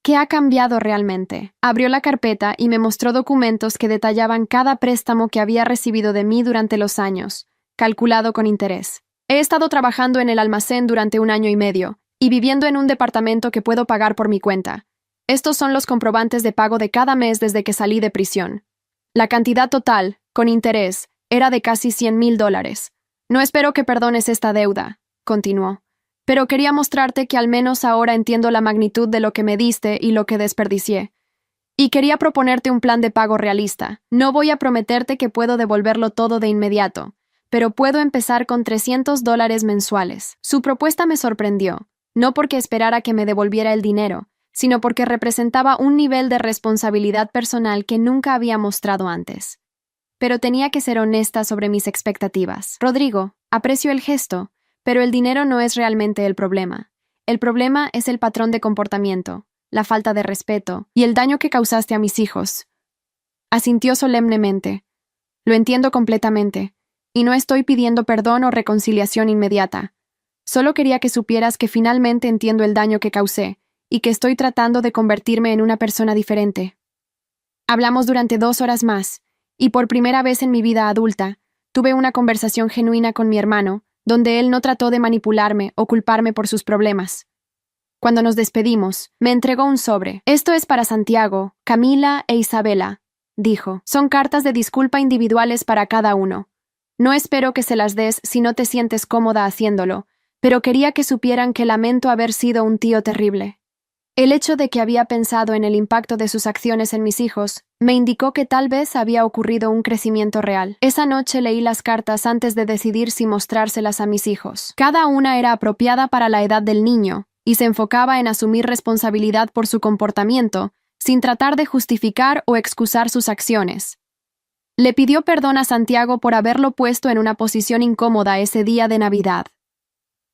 ¿Qué ha cambiado realmente? Abrió la carpeta y me mostró documentos que detallaban cada préstamo que había recibido de mí durante los años, calculado con interés. He estado trabajando en el almacén durante 1 año y medio, y viviendo en un departamento que puedo pagar por mi cuenta. Estos son los comprobantes de pago de cada mes desde que salí de prisión. La cantidad total, con interés, era de casi $100,000. No espero que perdones esta deuda, continuó. Pero quería mostrarte que al menos ahora entiendo la magnitud de lo que me diste y lo que desperdicié. Y quería proponerte un plan de pago realista. No voy a prometerte que puedo devolverlo todo de inmediato, pero puedo empezar con $300 mensuales. Su propuesta me sorprendió, no porque esperara que me devolviera el dinero, sino porque representaba un nivel de responsabilidad personal que nunca había mostrado antes. Pero tenía que ser honesta sobre mis expectativas. Rodrigo, aprecio el gesto, pero el dinero no es realmente el problema. El problema es el patrón de comportamiento, la falta de respeto y el daño que causaste a mis hijos. Asintió solemnemente. Lo entiendo completamente, y no estoy pidiendo perdón o reconciliación inmediata. Solo quería que supieras que finalmente entiendo el daño que causé y que estoy tratando de convertirme en una persona diferente. Hablamos durante 2 horas más, y por primera vez en mi vida adulta, tuve una conversación genuina con mi hermano, donde él no trató de manipularme o culparme por sus problemas. Cuando nos despedimos, me entregó un sobre. Esto es para Santiago, Camila e Isabela, dijo. Son cartas de disculpa individuales para cada uno. No espero que se las des si no te sientes cómoda haciéndolo, pero quería que supieran que lamento haber sido un tío terrible. El hecho de que había pensado en el impacto de sus acciones en mis hijos me indicó que tal vez había ocurrido un crecimiento real. Esa noche leí las cartas antes de decidir si mostrárselas a mis hijos. Cada una era apropiada para la edad del niño, y se enfocaba en asumir responsabilidad por su comportamiento, sin tratar de justificar o excusar sus acciones. Le pidió perdón a Santiago por haberlo puesto en una posición incómoda ese día de Navidad.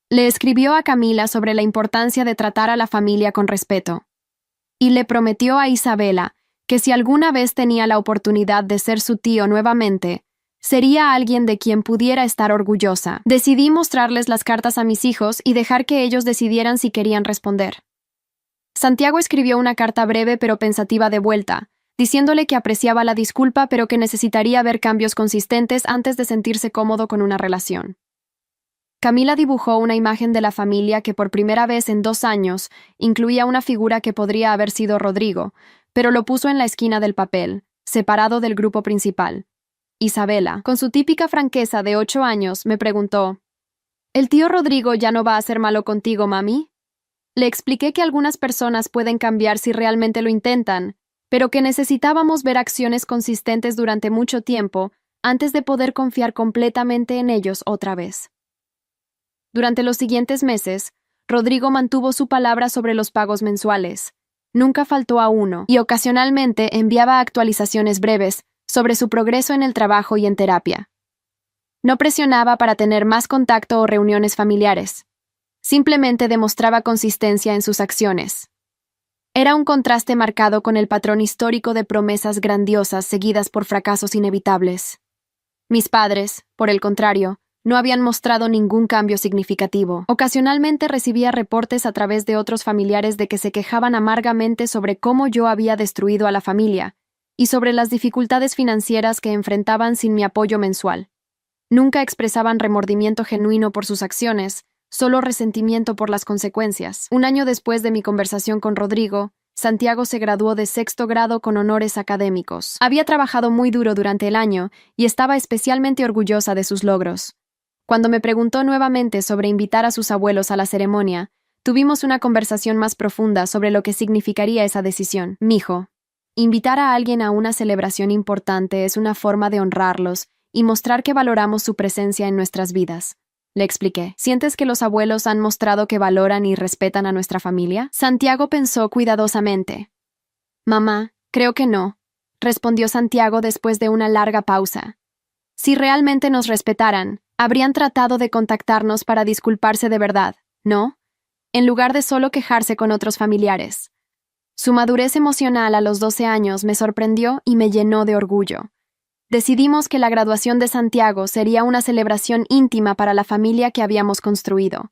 Le escribió a Camila sobre la importancia de tratar a la familia con respeto. Y le prometió a Isabela que si alguna vez tenía la oportunidad de ser su tío nuevamente, sería alguien de quien pudiera estar orgullosa. Decidí mostrarles las cartas a mis hijos y dejar que ellos decidieran si querían responder. Santiago escribió una carta breve pero pensativa de vuelta, diciéndole que apreciaba la disculpa pero que necesitaría ver cambios consistentes antes de sentirse cómodo con una relación. Camila dibujó una imagen de la familia que por primera vez en 2 años incluía una figura que podría haber sido Rodrigo, pero lo puso en la esquina del papel, separado del grupo principal. Isabela, con su típica franqueza de 8 años, me preguntó: ¿El tío Rodrigo ya no va a ser malo contigo, mami? Le expliqué que algunas personas pueden cambiar si realmente lo intentan, pero que necesitábamos ver acciones consistentes durante mucho tiempo antes de poder confiar completamente en ellos otra vez. Durante los siguientes meses, Rodrigo mantuvo su palabra sobre los pagos mensuales. Nunca faltó a uno, y ocasionalmente enviaba actualizaciones breves sobre su progreso en el trabajo y en terapia. No presionaba para tener más contacto o reuniones familiares. Simplemente demostraba consistencia en sus acciones. Era un contraste marcado con el patrón histórico de promesas grandiosas seguidas por fracasos inevitables. Mis padres, por el contrario, no habían mostrado ningún cambio significativo. Ocasionalmente recibía reportes a través de otros familiares de que se quejaban amargamente sobre cómo yo había destruido a la familia y sobre las dificultades financieras que enfrentaban sin mi apoyo mensual. Nunca expresaban remordimiento genuino por sus acciones, solo resentimiento por las consecuencias. Un año después de mi conversación con Rodrigo, Santiago se graduó de 6º grado con honores académicos. Había trabajado muy duro durante el año y estaba especialmente orgullosa de sus logros. Cuando me preguntó nuevamente sobre invitar a sus abuelos a la ceremonia, tuvimos una conversación más profunda sobre lo que significaría esa decisión. Mijo, invitar a alguien a una celebración importante es una forma de honrarlos y mostrar que valoramos su presencia en nuestras vidas. Le expliqué. ¿Sientes que los abuelos han mostrado que valoran y respetan a nuestra familia? Santiago pensó cuidadosamente. Mamá, creo que no, respondió Santiago después de una larga pausa. Si realmente nos respetaran, habrían tratado de contactarnos para disculparse de verdad, ¿no? En lugar de solo quejarse con otros familiares. Su madurez emocional a los 12 años me sorprendió y me llenó de orgullo. Decidimos que la graduación de Santiago sería una celebración íntima para la familia que habíamos construido.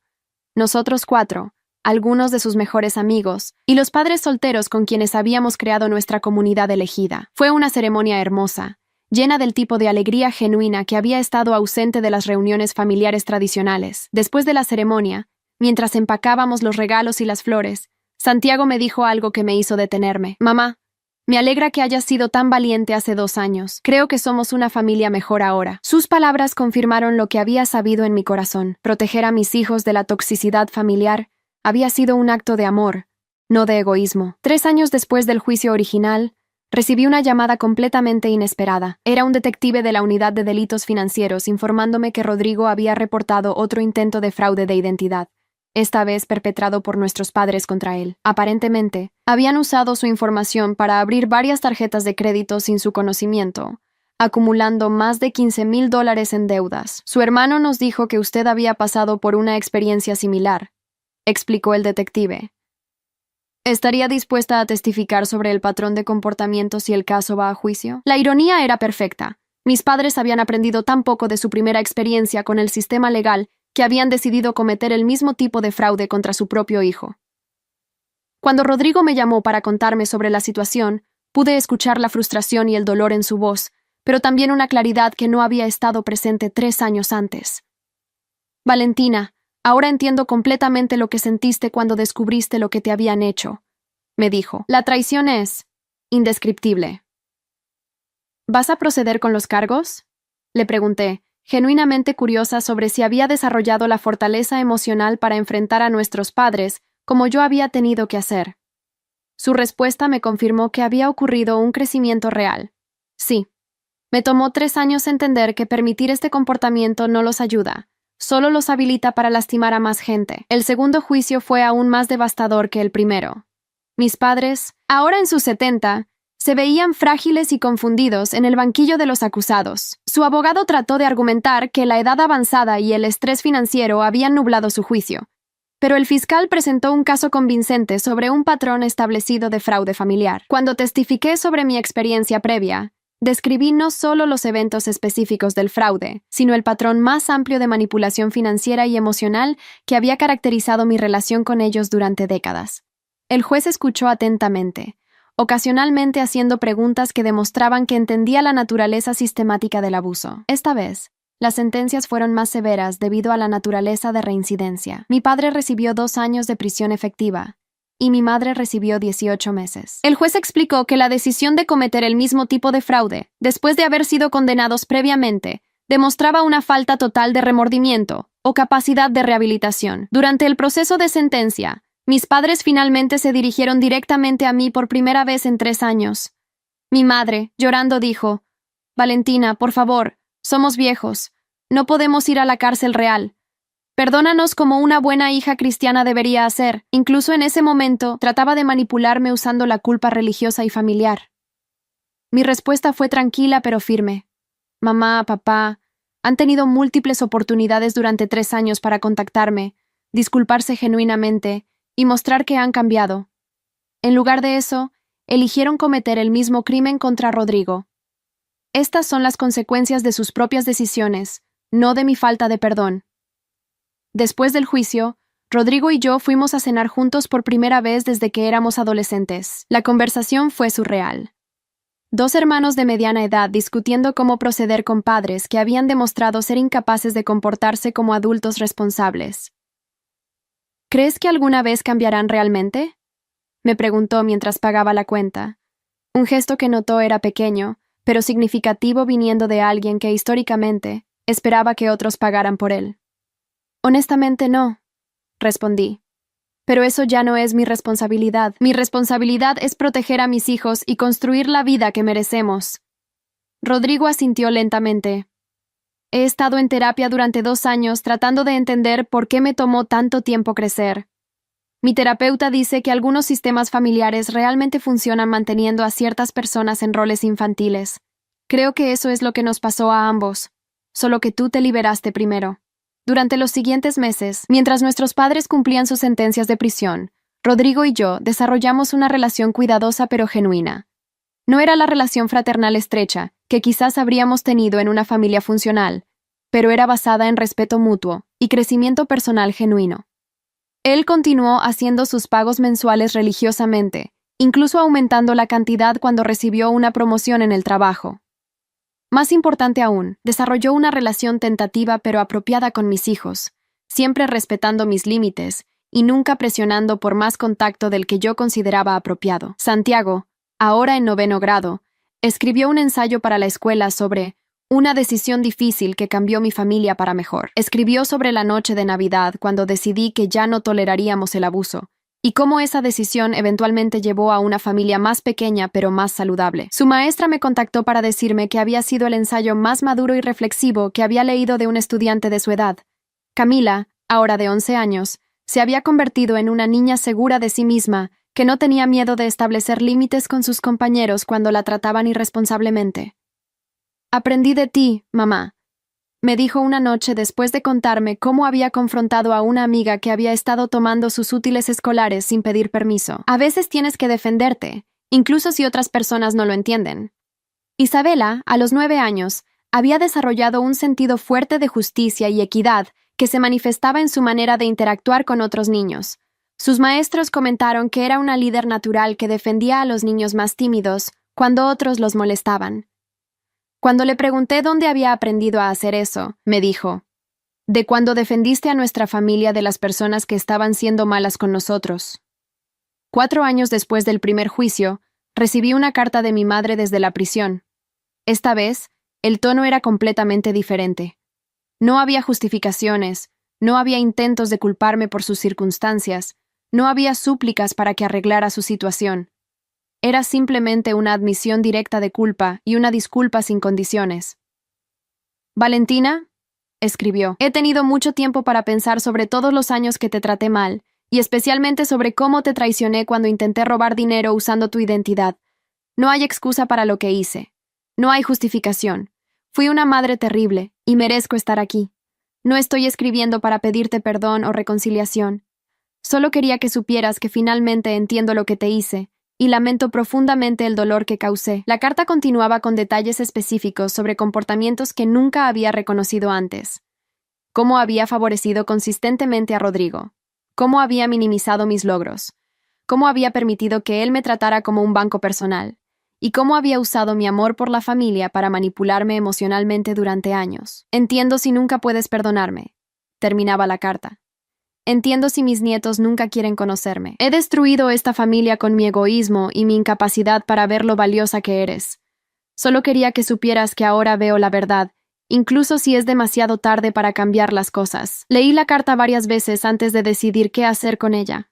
Nosotros 4, algunos de sus mejores amigos, y los padres solteros con quienes habíamos creado nuestra comunidad elegida. Fue una ceremonia hermosa, llena del tipo de alegría genuina que había estado ausente de las reuniones familiares tradicionales. Después de la ceremonia, mientras empacábamos los regalos y las flores, Santiago me dijo algo que me hizo detenerme. Mamá, me alegra que hayas sido tan valiente hace 2 años. Creo que somos una familia mejor ahora. Sus palabras confirmaron lo que había sabido en mi corazón. Proteger a mis hijos de la toxicidad familiar había sido un acto de amor, no de egoísmo. 3 años después del juicio original, recibí una llamada completamente inesperada. Era un detective de la Unidad de Delitos Financieros informándome que Rodrigo había reportado otro intento de fraude de identidad, esta vez perpetrado por nuestros padres contra él. Aparentemente, habían usado su información para abrir varias tarjetas de crédito sin su conocimiento, acumulando más de $15,000 en deudas. Su hermano nos dijo que usted había pasado por una experiencia similar, explicó el detective. ¿Estaría dispuesta a testificar sobre el patrón de comportamiento si el caso va a juicio? La ironía era perfecta. Mis padres habían aprendido tan poco de su primera experiencia con el sistema legal que habían decidido cometer el mismo tipo de fraude contra su propio hijo. Cuando Rodrigo me llamó para contarme sobre la situación, pude escuchar la frustración y el dolor en su voz, pero también una claridad que no había estado presente 3 años antes. Valentina, ahora entiendo completamente lo que sentiste cuando descubriste lo que te habían hecho, me dijo. La traición es indescriptible. ¿Vas a proceder con los cargos? Le pregunté, genuinamente curiosa sobre si había desarrollado la fortaleza emocional para enfrentar a nuestros padres como yo había tenido que hacer. Su respuesta me confirmó que había ocurrido un crecimiento real. Sí. Me tomó 3 años entender que permitir este comportamiento no los ayuda, solo los habilita para lastimar a más gente. El segundo juicio fue aún más devastador que el primero. Mis padres, ahora en sus 70, se veían frágiles y confundidos en el banquillo de los acusados. Su abogado trató de argumentar que la edad avanzada y el estrés financiero habían nublado su juicio, pero el fiscal presentó un caso convincente sobre un patrón establecido de fraude familiar. Cuando testifiqué sobre mi experiencia previa, describí no solo los eventos específicos del fraude, sino el patrón más amplio de manipulación financiera y emocional que había caracterizado mi relación con ellos durante décadas. El juez escuchó atentamente, ocasionalmente haciendo preguntas que demostraban que entendía la naturaleza sistemática del abuso. Esta vez, las sentencias fueron más severas debido a la naturaleza de reincidencia. Mi padre recibió 2 años de prisión efectiva, y mi madre recibió 18 meses. El juez explicó que la decisión de cometer el mismo tipo de fraude, después de haber sido condenados previamente, demostraba una falta total de remordimiento o capacidad de rehabilitación. Durante el proceso de sentencia, mis padres finalmente se dirigieron directamente a mí por primera vez en 3 años. Mi madre, llorando, dijo: «Valentina, por favor, somos viejos. No podemos ir a la cárcel real. Perdónanos como una buena hija cristiana debería hacer». Incluso en ese momento, trataba de manipularme usando la culpa religiosa y familiar. Mi respuesta fue tranquila pero firme. Mamá, papá, han tenido múltiples oportunidades durante 3 años para contactarme, disculparse genuinamente y mostrar que han cambiado. En lugar de eso, eligieron cometer el mismo crimen contra Rodrigo. Estas son las consecuencias de sus propias decisiones, no de mi falta de perdón. Después del juicio, Rodrigo y yo fuimos a cenar juntos por primera vez desde que éramos adolescentes. La conversación fue surreal. 2 hermanos de mediana edad discutiendo cómo proceder con padres que habían demostrado ser incapaces de comportarse como adultos responsables. ¿Crees que alguna vez cambiarán realmente?, me preguntó mientras pagaba la cuenta. Un gesto que notó era pequeño, pero significativo viniendo de alguien que históricamente esperaba que otros pagaran por él. Honestamente no, respondí. Pero eso ya no es mi responsabilidad. Mi responsabilidad es proteger a mis hijos y construir la vida que merecemos. Rodrigo asintió lentamente. He estado en terapia durante 2 años tratando de entender por qué me tomó tanto tiempo crecer. Mi terapeuta dice que algunos sistemas familiares realmente funcionan manteniendo a ciertas personas en roles infantiles. Creo que eso es lo que nos pasó a ambos, solo que tú te liberaste primero. Durante los siguientes meses, mientras nuestros padres cumplían sus sentencias de prisión, Rodrigo y yo desarrollamos una relación cuidadosa pero genuina. No era la relación fraternal estrecha que quizás habríamos tenido en una familia funcional, pero era basada en respeto mutuo y crecimiento personal genuino. Él continuó haciendo sus pagos mensuales religiosamente, incluso aumentando la cantidad cuando recibió una promoción en el trabajo. Más importante aún, desarrolló una relación tentativa pero apropiada con mis hijos, siempre respetando mis límites y nunca presionando por más contacto del que yo consideraba apropiado. Santiago, ahora en 9º grado, escribió un ensayo para la escuela sobre una decisión difícil que cambió mi familia para mejor. Escribió sobre la noche de Navidad cuando decidí que ya no toleraríamos el abuso, y cómo esa decisión eventualmente llevó a una familia más pequeña pero más saludable. Su maestra me contactó para decirme que había sido el ensayo más maduro y reflexivo que había leído de un estudiante de su edad. Camila, ahora de 11 años, se había convertido en una niña segura de sí misma, que no tenía miedo de establecer límites con sus compañeros cuando la trataban irresponsablemente. «Aprendí de ti, mamá», me dijo una noche después de contarme cómo había confrontado a una amiga que había estado tomando sus útiles escolares sin pedir permiso. A veces tienes que defenderte, incluso si otras personas no lo entienden. Isabela, a los 9 años, había desarrollado un sentido fuerte de justicia y equidad que se manifestaba en su manera de interactuar con otros niños. Sus maestros comentaron que era una líder natural que defendía a los niños más tímidos cuando otros los molestaban. Cuando le pregunté dónde había aprendido a hacer eso, me dijo, «De cuando defendiste a nuestra familia de las personas que estaban siendo malas con nosotros». 4 años después del primer juicio, recibí una carta de mi madre desde la prisión. Esta vez, el tono era completamente diferente. No había justificaciones, no había intentos de culparme por sus circunstancias, no había súplicas para que arreglara su situación. Era simplemente una admisión directa de culpa y una disculpa sin condiciones. «Valentina», escribió, «he tenido mucho tiempo para pensar sobre todos los años que te traté mal, y especialmente sobre cómo te traicioné cuando intenté robar dinero usando tu identidad. No hay excusa para lo que hice. No hay justificación. Fui una madre terrible, y merezco estar aquí. No estoy escribiendo para pedirte perdón o reconciliación. Solo quería que supieras que finalmente entiendo lo que te hice, y lamento profundamente el dolor que causé». La carta continuaba con detalles específicos sobre comportamientos que nunca había reconocido antes. Cómo había favorecido consistentemente a Rodrigo. Cómo había minimizado mis logros. Cómo había permitido que él me tratara como un banco personal. Y cómo había usado mi amor por la familia para manipularme emocionalmente durante años. «Entiendo si nunca puedes perdonarme», terminaba la carta. «Entiendo si mis nietos nunca quieren conocerme. He destruido esta familia con mi egoísmo y mi incapacidad para ver lo valiosa que eres. Solo quería que supieras que ahora veo la verdad, incluso si es demasiado tarde para cambiar las cosas». Leí la carta varias veces antes de decidir qué hacer con ella.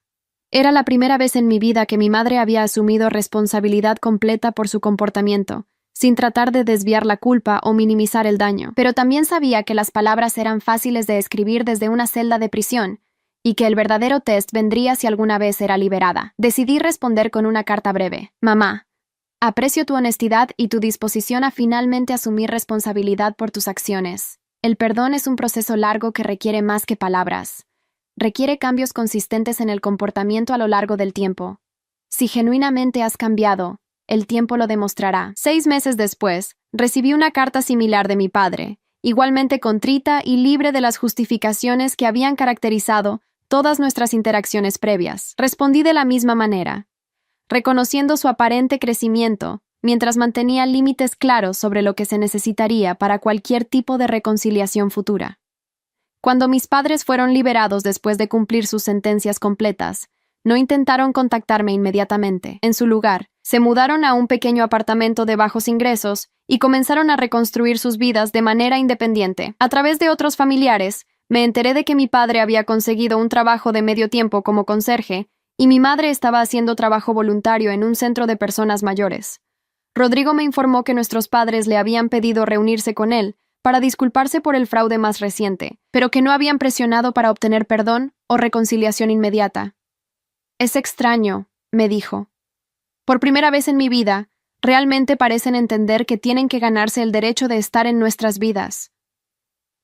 Era la primera vez en mi vida que mi madre había asumido responsabilidad completa por su comportamiento, sin tratar de desviar la culpa o minimizar el daño. Pero también sabía que las palabras eran fáciles de escribir desde una celda de prisión, y que el verdadero test vendría si alguna vez era liberada. Decidí responder con una carta breve. «Mamá, aprecio tu honestidad y tu disposición a finalmente asumir responsabilidad por tus acciones. El perdón es un proceso largo que requiere más que palabras. Requiere cambios consistentes en el comportamiento a lo largo del tiempo. Si genuinamente has cambiado, el tiempo lo demostrará». 6 meses después, recibí una carta similar de mi padre, igualmente contrita y libre de las justificaciones que habían caracterizado todas nuestras interacciones previas. Respondí de la misma manera, reconociendo su aparente crecimiento, mientras mantenía límites claros sobre lo que se necesitaría para cualquier tipo de reconciliación futura. Cuando mis padres fueron liberados después de cumplir sus sentencias completas, no intentaron contactarme inmediatamente. En su lugar, se mudaron a un pequeño apartamento de bajos ingresos y comenzaron a reconstruir sus vidas de manera independiente. A través de otros familiares, me enteré de que mi padre había conseguido un trabajo de medio tiempo como conserje y mi madre estaba haciendo trabajo voluntario en un centro de personas mayores. Rodrigo me informó que nuestros padres le habían pedido reunirse con él para disculparse por el fraude más reciente, pero que no habían presionado para obtener perdón o reconciliación inmediata. «Es extraño», me dijo. «Por primera vez en mi vida, realmente parecen entender que tienen que ganarse el derecho de estar en nuestras vidas».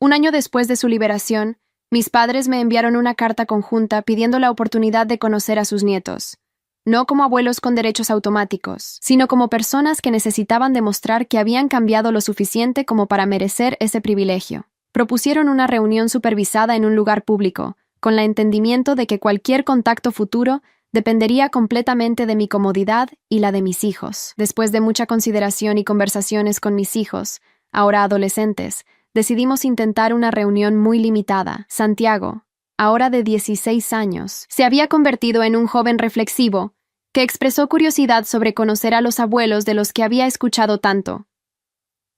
1 año después de su liberación, mis padres me enviaron una carta conjunta pidiendo la oportunidad de conocer a sus nietos, no como abuelos con derechos automáticos, sino como personas que necesitaban demostrar que habían cambiado lo suficiente como para merecer ese privilegio. Propusieron una reunión supervisada en un lugar público, con el entendimiento de que cualquier contacto futuro dependería completamente de mi comodidad y la de mis hijos. Después de mucha consideración y conversaciones con mis hijos, ahora adolescentes, decidimos intentar una reunión muy limitada. Santiago, ahora de 16 años, se había convertido en un joven reflexivo que expresó curiosidad sobre conocer a los abuelos de los que había escuchado tanto.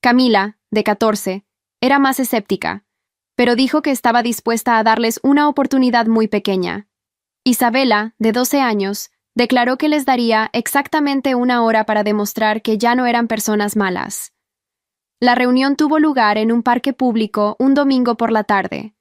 Camila, de 14, era más escéptica, pero dijo que estaba dispuesta a darles una oportunidad muy pequeña. Isabela, de 12 años, declaró que les daría exactamente una hora para demostrar que ya no eran personas malas. La reunión tuvo lugar en un parque público un domingo por la tarde.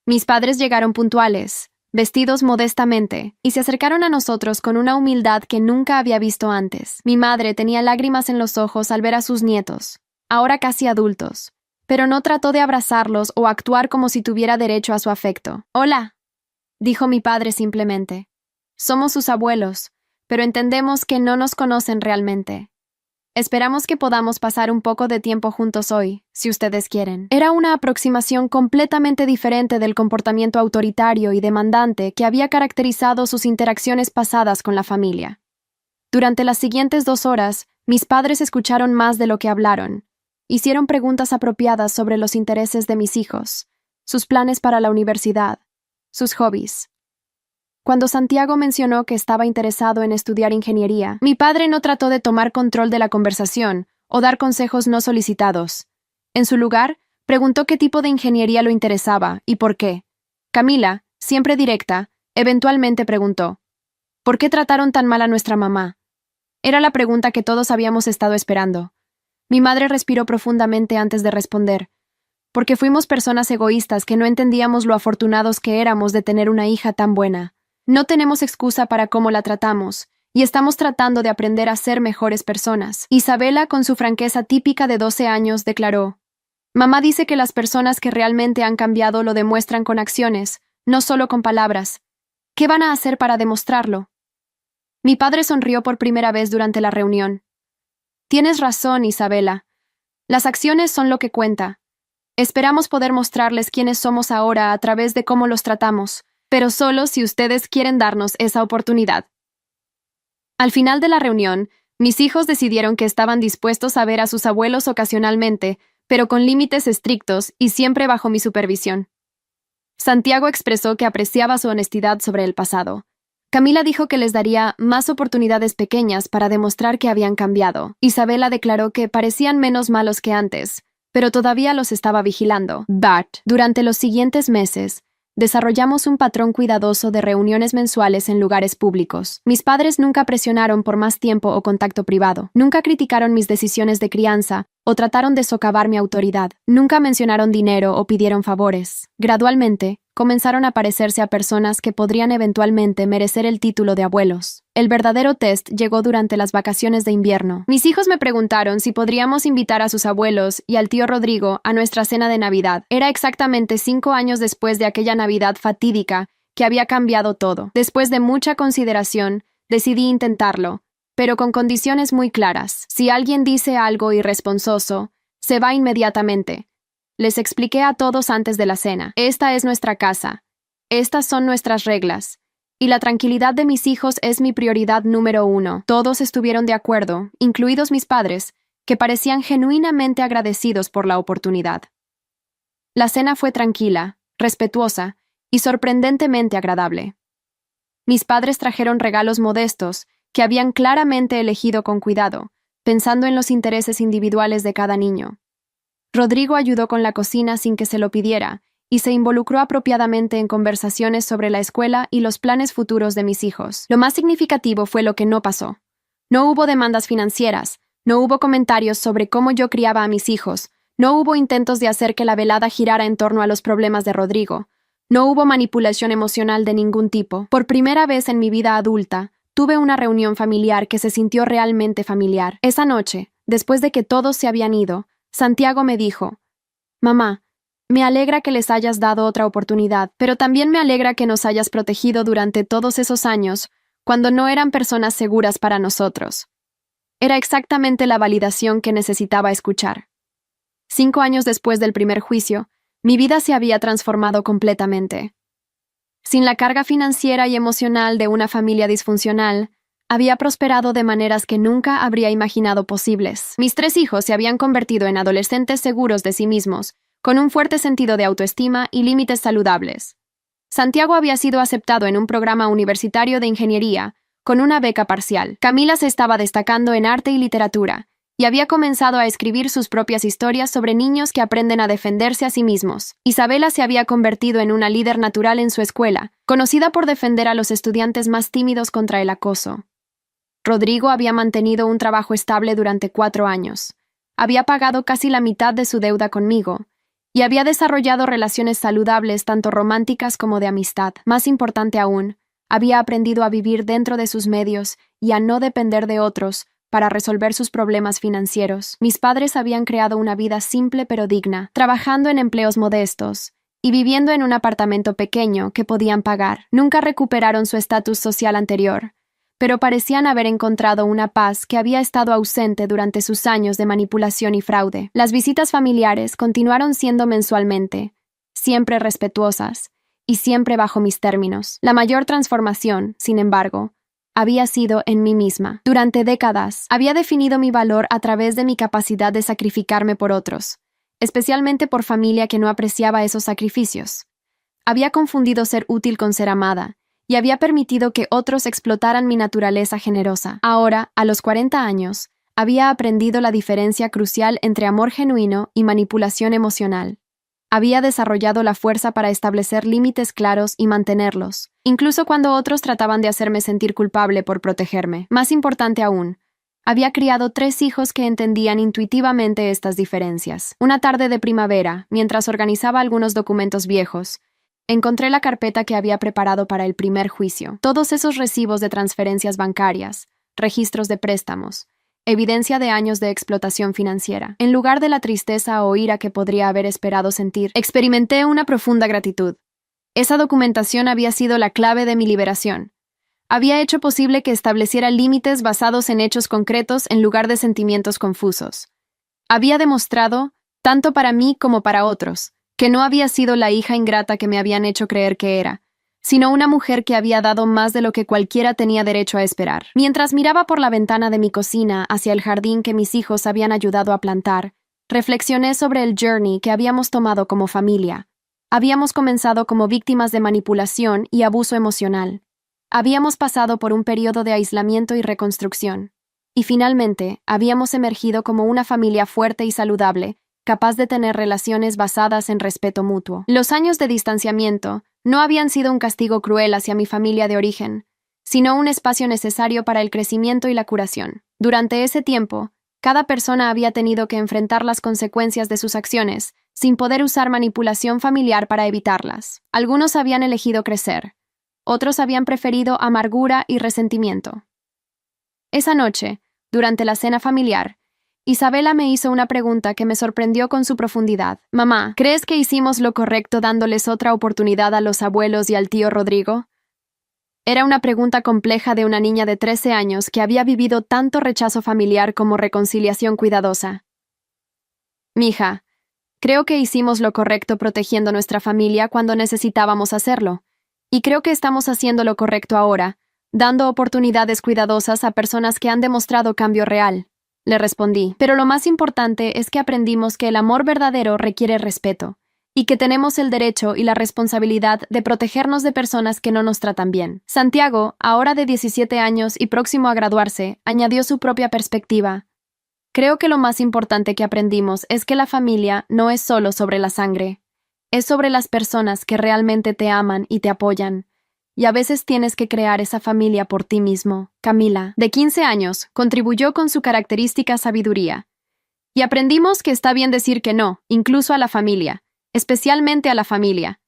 Mis padres llegaron puntuales, vestidos modestamente, y se acercaron a nosotros con una humildad que nunca había visto antes. Mi madre tenía lágrimas en los ojos al ver a sus nietos, ahora casi adultos, pero no trató de abrazarlos o actuar como si tuviera derecho a su afecto. «Hola», dijo mi padre simplemente. «Somos sus abuelos, pero entendemos que no nos conocen realmente. Esperamos que podamos pasar un poco de tiempo juntos hoy, si ustedes quieren». Era una aproximación completamente diferente del comportamiento autoritario y demandante que había caracterizado sus interacciones pasadas con la familia. Durante las siguientes 2 horas, mis padres escucharon más de lo que hablaron. Hicieron preguntas apropiadas sobre los intereses de mis hijos, sus planes para la universidad, sus hobbies. Cuando Santiago mencionó que estaba interesado en estudiar ingeniería, mi padre no trató de tomar control de la conversación o dar consejos no solicitados. En su lugar, preguntó qué tipo de ingeniería lo interesaba y por qué. Camila, siempre directa, eventualmente preguntó: «¿Por qué trataron tan mal a nuestra mamá?». Era la pregunta que todos habíamos estado esperando. Mi madre respiró profundamente antes de responder. «Porque fuimos personas egoístas que no entendíamos lo afortunados que éramos de tener una hija tan buena. No tenemos excusa para cómo la tratamos, y estamos tratando de aprender a ser mejores personas». Isabela, con su franqueza típica de 12 años, declaró: «Mamá dice que las personas que realmente han cambiado lo demuestran con acciones, no solo con palabras. ¿Qué van a hacer para demostrarlo?». Mi padre sonrió por primera vez durante la reunión. «Tienes razón, Isabela. Las acciones son lo que cuenta. Esperamos poder mostrarles quiénes somos ahora a través de cómo los tratamos, pero solo si ustedes quieren darnos esa oportunidad». Al final de la reunión, mis hijos decidieron que estaban dispuestos a ver a sus abuelos ocasionalmente, pero con límites estrictos y siempre bajo mi supervisión. Santiago expresó que apreciaba su honestidad sobre el pasado. Camila dijo que les daría más oportunidades pequeñas para demostrar que habían cambiado. Isabela declaró que parecían menos malos que antes, pero todavía los estaba vigilando. Durante los siguientes meses, desarrollamos un patrón cuidadoso de reuniones mensuales en lugares públicos. Mis padres nunca presionaron por más tiempo o contacto privado. Nunca criticaron mis decisiones de crianza o trataron de socavar mi autoridad. Nunca mencionaron dinero o pidieron favores. Gradualmente, comenzaron a parecerse a personas que podrían eventualmente merecer el título de abuelos. El verdadero test llegó durante las vacaciones de invierno. Mis hijos me preguntaron si podríamos invitar a sus abuelos y al tío Rodrigo a nuestra cena de Navidad. Era exactamente 5 años después de aquella Navidad fatídica que había cambiado todo. Después de mucha consideración, decidí intentarlo, pero con condiciones muy claras. Si alguien dice algo irresponsoso, se va inmediatamente. Les expliqué a todos antes de la cena: esta es nuestra casa, estas son nuestras reglas, y la tranquilidad de mis hijos es mi prioridad número 1. Todos estuvieron de acuerdo, incluidos mis padres, que parecían genuinamente agradecidos por la oportunidad. La cena fue tranquila, respetuosa y sorprendentemente agradable. Mis padres trajeron regalos modestos que habían claramente elegido con cuidado, pensando en los intereses individuales de cada niño. Rodrigo ayudó con la cocina sin que se lo pidiera y se involucró apropiadamente en conversaciones sobre la escuela y los planes futuros de mis hijos. Lo más significativo fue lo que no pasó. No hubo demandas financieras, no hubo comentarios sobre cómo yo criaba a mis hijos, no hubo intentos de hacer que la velada girara en torno a los problemas de Rodrigo, no hubo manipulación emocional de ningún tipo. Por primera vez en mi vida adulta, tuve una reunión familiar que se sintió realmente familiar. Esa noche, después de que todos se habían ido, Santiago me dijo: «Mamá, me alegra que les hayas dado otra oportunidad, pero también me alegra que nos hayas protegido durante todos esos años, cuando no eran personas seguras para nosotros». Era exactamente la validación que necesitaba escuchar. 5 años después del primer juicio, mi vida se había transformado completamente. Sin la carga financiera y emocional de una familia disfuncional, había prosperado de maneras que nunca habría imaginado posibles. Mis 3 hijos se habían convertido en adolescentes seguros de sí mismos, con un fuerte sentido de autoestima y límites saludables. Santiago había sido aceptado en un programa universitario de ingeniería, con una beca parcial. Camila se estaba destacando en arte y literatura, y había comenzado a escribir sus propias historias sobre niños que aprenden a defenderse a sí mismos. Isabela se había convertido en una líder natural en su escuela, conocida por defender a los estudiantes más tímidos contra el acoso. Rodrigo había mantenido un trabajo estable durante 4 años. Había pagado casi la mitad de su deuda conmigo, y había desarrollado relaciones saludables tanto románticas como de amistad. Más importante aún, había aprendido a vivir dentro de sus medios y a no depender de otros para resolver sus problemas financieros. Mis padres habían creado una vida simple pero digna, trabajando en empleos modestos y viviendo en un apartamento pequeño que podían pagar. Nunca recuperaron su estatus social anterior, pero parecían haber encontrado una paz que había estado ausente durante sus años de manipulación y fraude. Las visitas familiares continuaron siendo mensualmente, siempre respetuosas y siempre bajo mis términos. La mayor transformación, sin embargo, había sido en mí misma. Durante décadas, había definido mi valor a través de mi capacidad de sacrificarme por otros, especialmente por familia que no apreciaba esos sacrificios. Había confundido ser útil con ser amada, y había permitido que otros explotaran mi naturaleza generosa. Ahora, a los 40 años, había aprendido la diferencia crucial entre amor genuino y manipulación emocional. Había desarrollado la fuerza para establecer límites claros y mantenerlos, incluso cuando otros trataban de hacerme sentir culpable por protegerme. Más importante aún, había criado 3 hijos que entendían intuitivamente estas diferencias. Una tarde de primavera, mientras organizaba algunos documentos viejos, encontré la carpeta que había preparado para el primer juicio. Todos esos recibos de transferencias bancarias, registros de préstamos, evidencia de años de explotación financiera. En lugar de la tristeza o ira que podría haber esperado sentir, experimenté una profunda gratitud. Esa documentación había sido la clave de mi liberación. Había hecho posible que estableciera límites basados en hechos concretos en lugar de sentimientos confusos. Había demostrado, tanto para mí como para otros, que no había sido la hija ingrata que me habían hecho creer que era, sino una mujer que había dado más de lo que cualquiera tenía derecho a esperar. Mientras miraba por la ventana de mi cocina hacia el jardín que mis hijos habían ayudado a plantar, reflexioné sobre el journey que habíamos tomado como familia. Habíamos comenzado como víctimas de manipulación y abuso emocional. Habíamos pasado por un periodo de aislamiento y reconstrucción. Y finalmente, habíamos emergido como una familia fuerte y saludable, capaz de tener relaciones basadas en respeto mutuo. Los años de distanciamiento no habían sido un castigo cruel hacia mi familia de origen, sino un espacio necesario para el crecimiento y la curación. Durante ese tiempo, cada persona había tenido que enfrentar las consecuencias de sus acciones, sin poder usar manipulación familiar para evitarlas. Algunos habían elegido crecer, otros habían preferido amargura y resentimiento. Esa noche, durante la cena familiar, Isabela me hizo una pregunta que me sorprendió con su profundidad. Mamá, ¿crees que hicimos lo correcto dándoles otra oportunidad a los abuelos y al tío Rodrigo? Era una pregunta compleja de una niña de 13 años que había vivido tanto rechazo familiar como reconciliación cuidadosa. Mija, creo que hicimos lo correcto protegiendo nuestra familia cuando necesitábamos hacerlo. Y creo que estamos haciendo lo correcto ahora, dando oportunidades cuidadosas a personas que han demostrado cambio real. Le respondí, pero lo más importante es que aprendimos que el amor verdadero requiere respeto, y que tenemos el derecho y la responsabilidad de protegernos de personas que no nos tratan bien. Santiago, ahora de 17 años y próximo a graduarse, añadió su propia perspectiva. Creo que lo más importante que aprendimos es que la familia no es solo sobre la sangre, es sobre las personas que realmente te aman y te apoyan. Y a veces tienes que crear esa familia por ti mismo. Camila, de 15 años, contribuyó con su característica sabiduría. Y aprendimos que está bien decir que no, incluso a la familia, especialmente a la familia.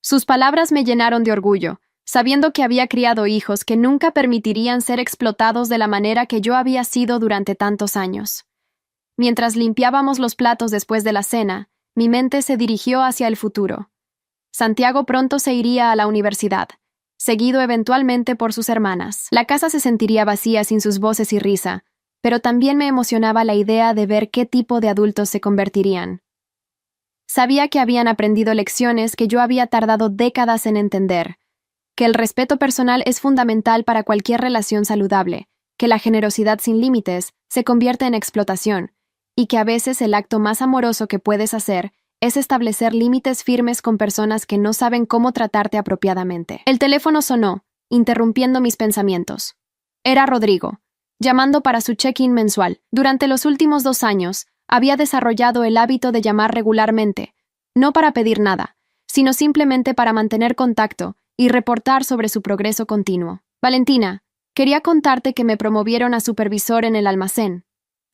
Sus palabras me llenaron de orgullo, sabiendo que había criado hijos que nunca permitirían ser explotados de la manera que yo había sido durante tantos años. Mientras limpiábamos los platos después de la cena, mi mente se dirigió hacia el futuro. Santiago pronto se iría a la universidad, seguido eventualmente por sus hermanas. La casa se sentiría vacía sin sus voces y risa, pero también me emocionaba la idea de ver qué tipo de adultos se convertirían. Sabía que habían aprendido lecciones que yo había tardado décadas en entender, que el respeto personal es fundamental para cualquier relación saludable, que la generosidad sin límites se convierte en explotación, y que a veces el acto más amoroso que puedes hacer es establecer límites firmes con personas que no saben cómo tratarte apropiadamente. El teléfono sonó, interrumpiendo mis pensamientos. Era Rodrigo, llamando para su check-in mensual. Durante los últimos 2 años, había desarrollado el hábito de llamar regularmente, no para pedir nada, sino simplemente para mantener contacto y reportar sobre su progreso continuo. Valentina, quería contarte que me promovieron a supervisor en el almacén,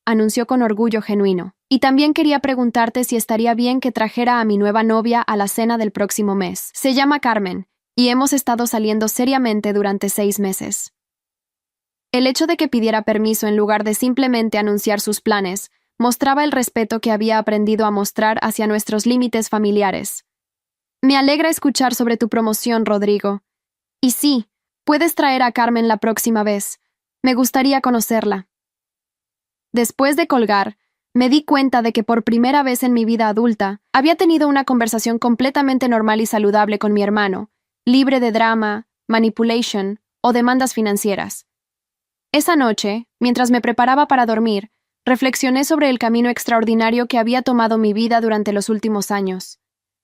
anunció con orgullo genuino. Y también quería preguntarte si estaría bien que trajera a mi nueva novia a la cena del próximo mes. Se llama Carmen, y hemos estado saliendo seriamente durante 6 meses. El hecho de que pidiera permiso en lugar de simplemente anunciar sus planes mostraba el respeto que había aprendido a mostrar hacia nuestros límites familiares. Me alegra escuchar sobre tu promoción, Rodrigo. Y sí, puedes traer a Carmen la próxima vez. Me gustaría conocerla. Después de colgar, me di cuenta de que por primera vez en mi vida adulta había tenido una conversación completamente normal y saludable con mi hermano, libre de drama, manipulation o demandas financieras. Esa noche, mientras me preparaba para dormir, reflexioné sobre el camino extraordinario que había tomado mi vida durante los últimos años.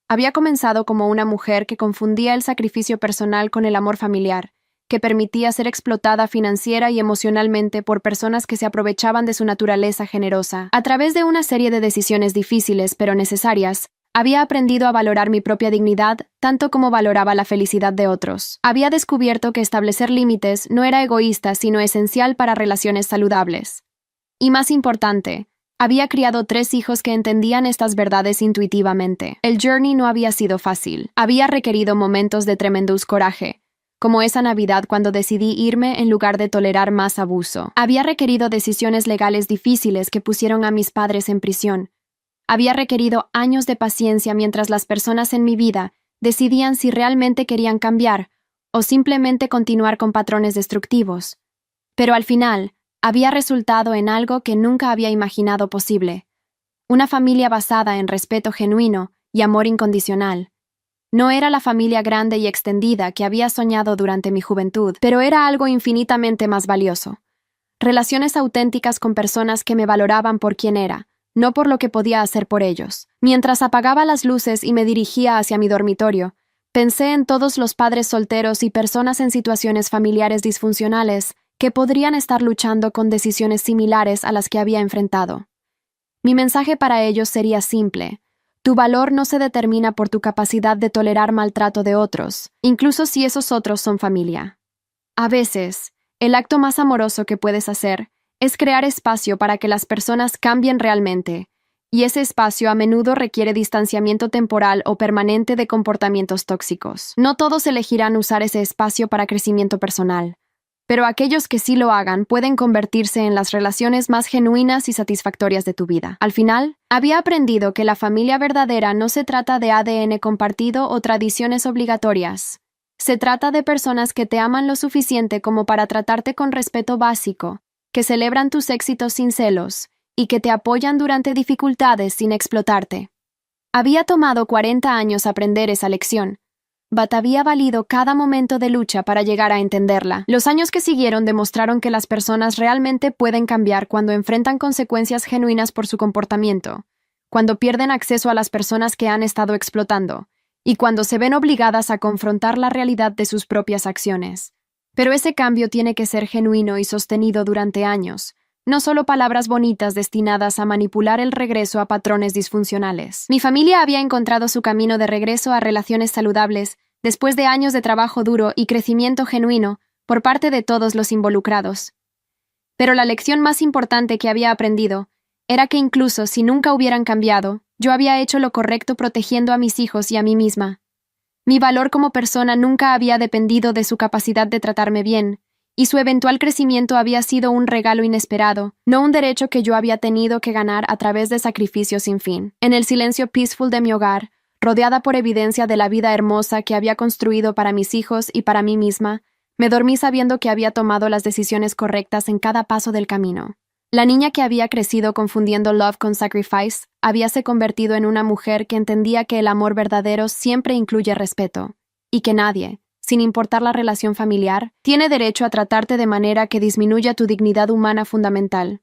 Había comenzado como una mujer que confundía el sacrificio personal con el amor familiar, que permitía ser explotada financiera y emocionalmente por personas que se aprovechaban de su naturaleza generosa. A través de una serie de decisiones difíciles pero necesarias, había aprendido a valorar mi propia dignidad tanto como valoraba la felicidad de otros. Había descubierto que establecer límites no era egoísta, sino esencial para relaciones saludables. Y más importante, había criado 3 hijos que entendían estas verdades intuitivamente. El journey no había sido fácil. Había requerido momentos de tremendous coraje, como esa Navidad cuando decidí irme en lugar de tolerar más abuso. Había requerido decisiones legales difíciles que pusieron a mis padres en prisión. Había requerido años de paciencia mientras las personas en mi vida decidían si realmente querían cambiar o simplemente continuar con patrones destructivos. Pero al final, había resultado en algo que nunca había imaginado posible. Una familia basada en respeto genuino y amor incondicional. No era la familia grande y extendida que había soñado durante mi juventud, pero era algo infinitamente más valioso. Relaciones auténticas con personas que me valoraban por quien era, no por lo que podía hacer por ellos. Mientras apagaba las luces y me dirigía hacia mi dormitorio, pensé en todos los padres solteros y personas en situaciones familiares disfuncionales que podrían estar luchando con decisiones similares a las que había enfrentado. Mi mensaje para ellos sería simple. Tu valor no se determina por tu capacidad de tolerar maltrato de otros, incluso si esos otros son familia. A veces, el acto más amoroso que puedes hacer es crear espacio para que las personas cambien realmente, y ese espacio a menudo requiere distanciamiento temporal o permanente de comportamientos tóxicos. No todos elegirán usar ese espacio para crecimiento personal, pero aquellos que sí lo hagan pueden convertirse en las relaciones más genuinas y satisfactorias de tu vida. Al final, había aprendido que la familia verdadera no se trata de ADN compartido o tradiciones obligatorias. Se trata de personas que te aman lo suficiente como para tratarte con respeto básico, que celebran tus éxitos sin celos y que te apoyan durante dificultades sin explotarte. Había tomado 40 años aprender esa lección, but había valido cada momento de lucha para llegar a entenderla. Los años que siguieron demostraron que las personas realmente pueden cambiar cuando enfrentan consecuencias genuinas por su comportamiento, cuando pierden acceso a las personas que han estado explotando, y cuando se ven obligadas a confrontar la realidad de sus propias acciones. Pero ese cambio tiene que ser genuino y sostenido durante años, no solo palabras bonitas destinadas a manipular el regreso a patrones disfuncionales. Mi familia había encontrado su camino de regreso a relaciones saludables después de años de trabajo duro y crecimiento genuino por parte de todos los involucrados. Pero la lección más importante que había aprendido era que incluso si nunca hubieran cambiado, yo había hecho lo correcto protegiendo a mis hijos y a mí misma. Mi valor como persona nunca había dependido de su capacidad de tratarme bien, y su eventual crecimiento había sido un regalo inesperado, no un derecho que yo había tenido que ganar a través de sacrificios sin fin. En el silencio peaceful de mi hogar, rodeada por evidencia de la vida hermosa que había construido para mis hijos y para mí misma, me dormí sabiendo que había tomado las decisiones correctas en cada paso del camino. La niña que había crecido confundiendo love con sacrifice habíase convertido en una mujer que entendía que el amor verdadero siempre incluye respeto, y que nadie, sin importar la relación familiar, tiene derecho a tratarte de manera que disminuya tu dignidad humana fundamental.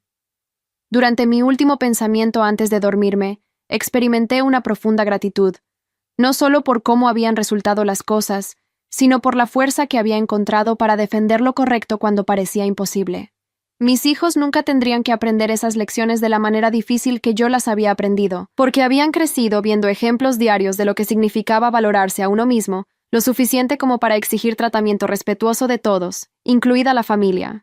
Durante mi último pensamiento antes de dormirme, experimenté una profunda gratitud, no solo por cómo habían resultado las cosas, sino por la fuerza que había encontrado para defender lo correcto cuando parecía imposible. Mis hijos nunca tendrían que aprender esas lecciones de la manera difícil que yo las había aprendido, porque habían crecido viendo ejemplos diarios de lo que significaba valorarse a uno mismo, lo suficiente como para exigir tratamiento respetuoso de todos, incluida la familia.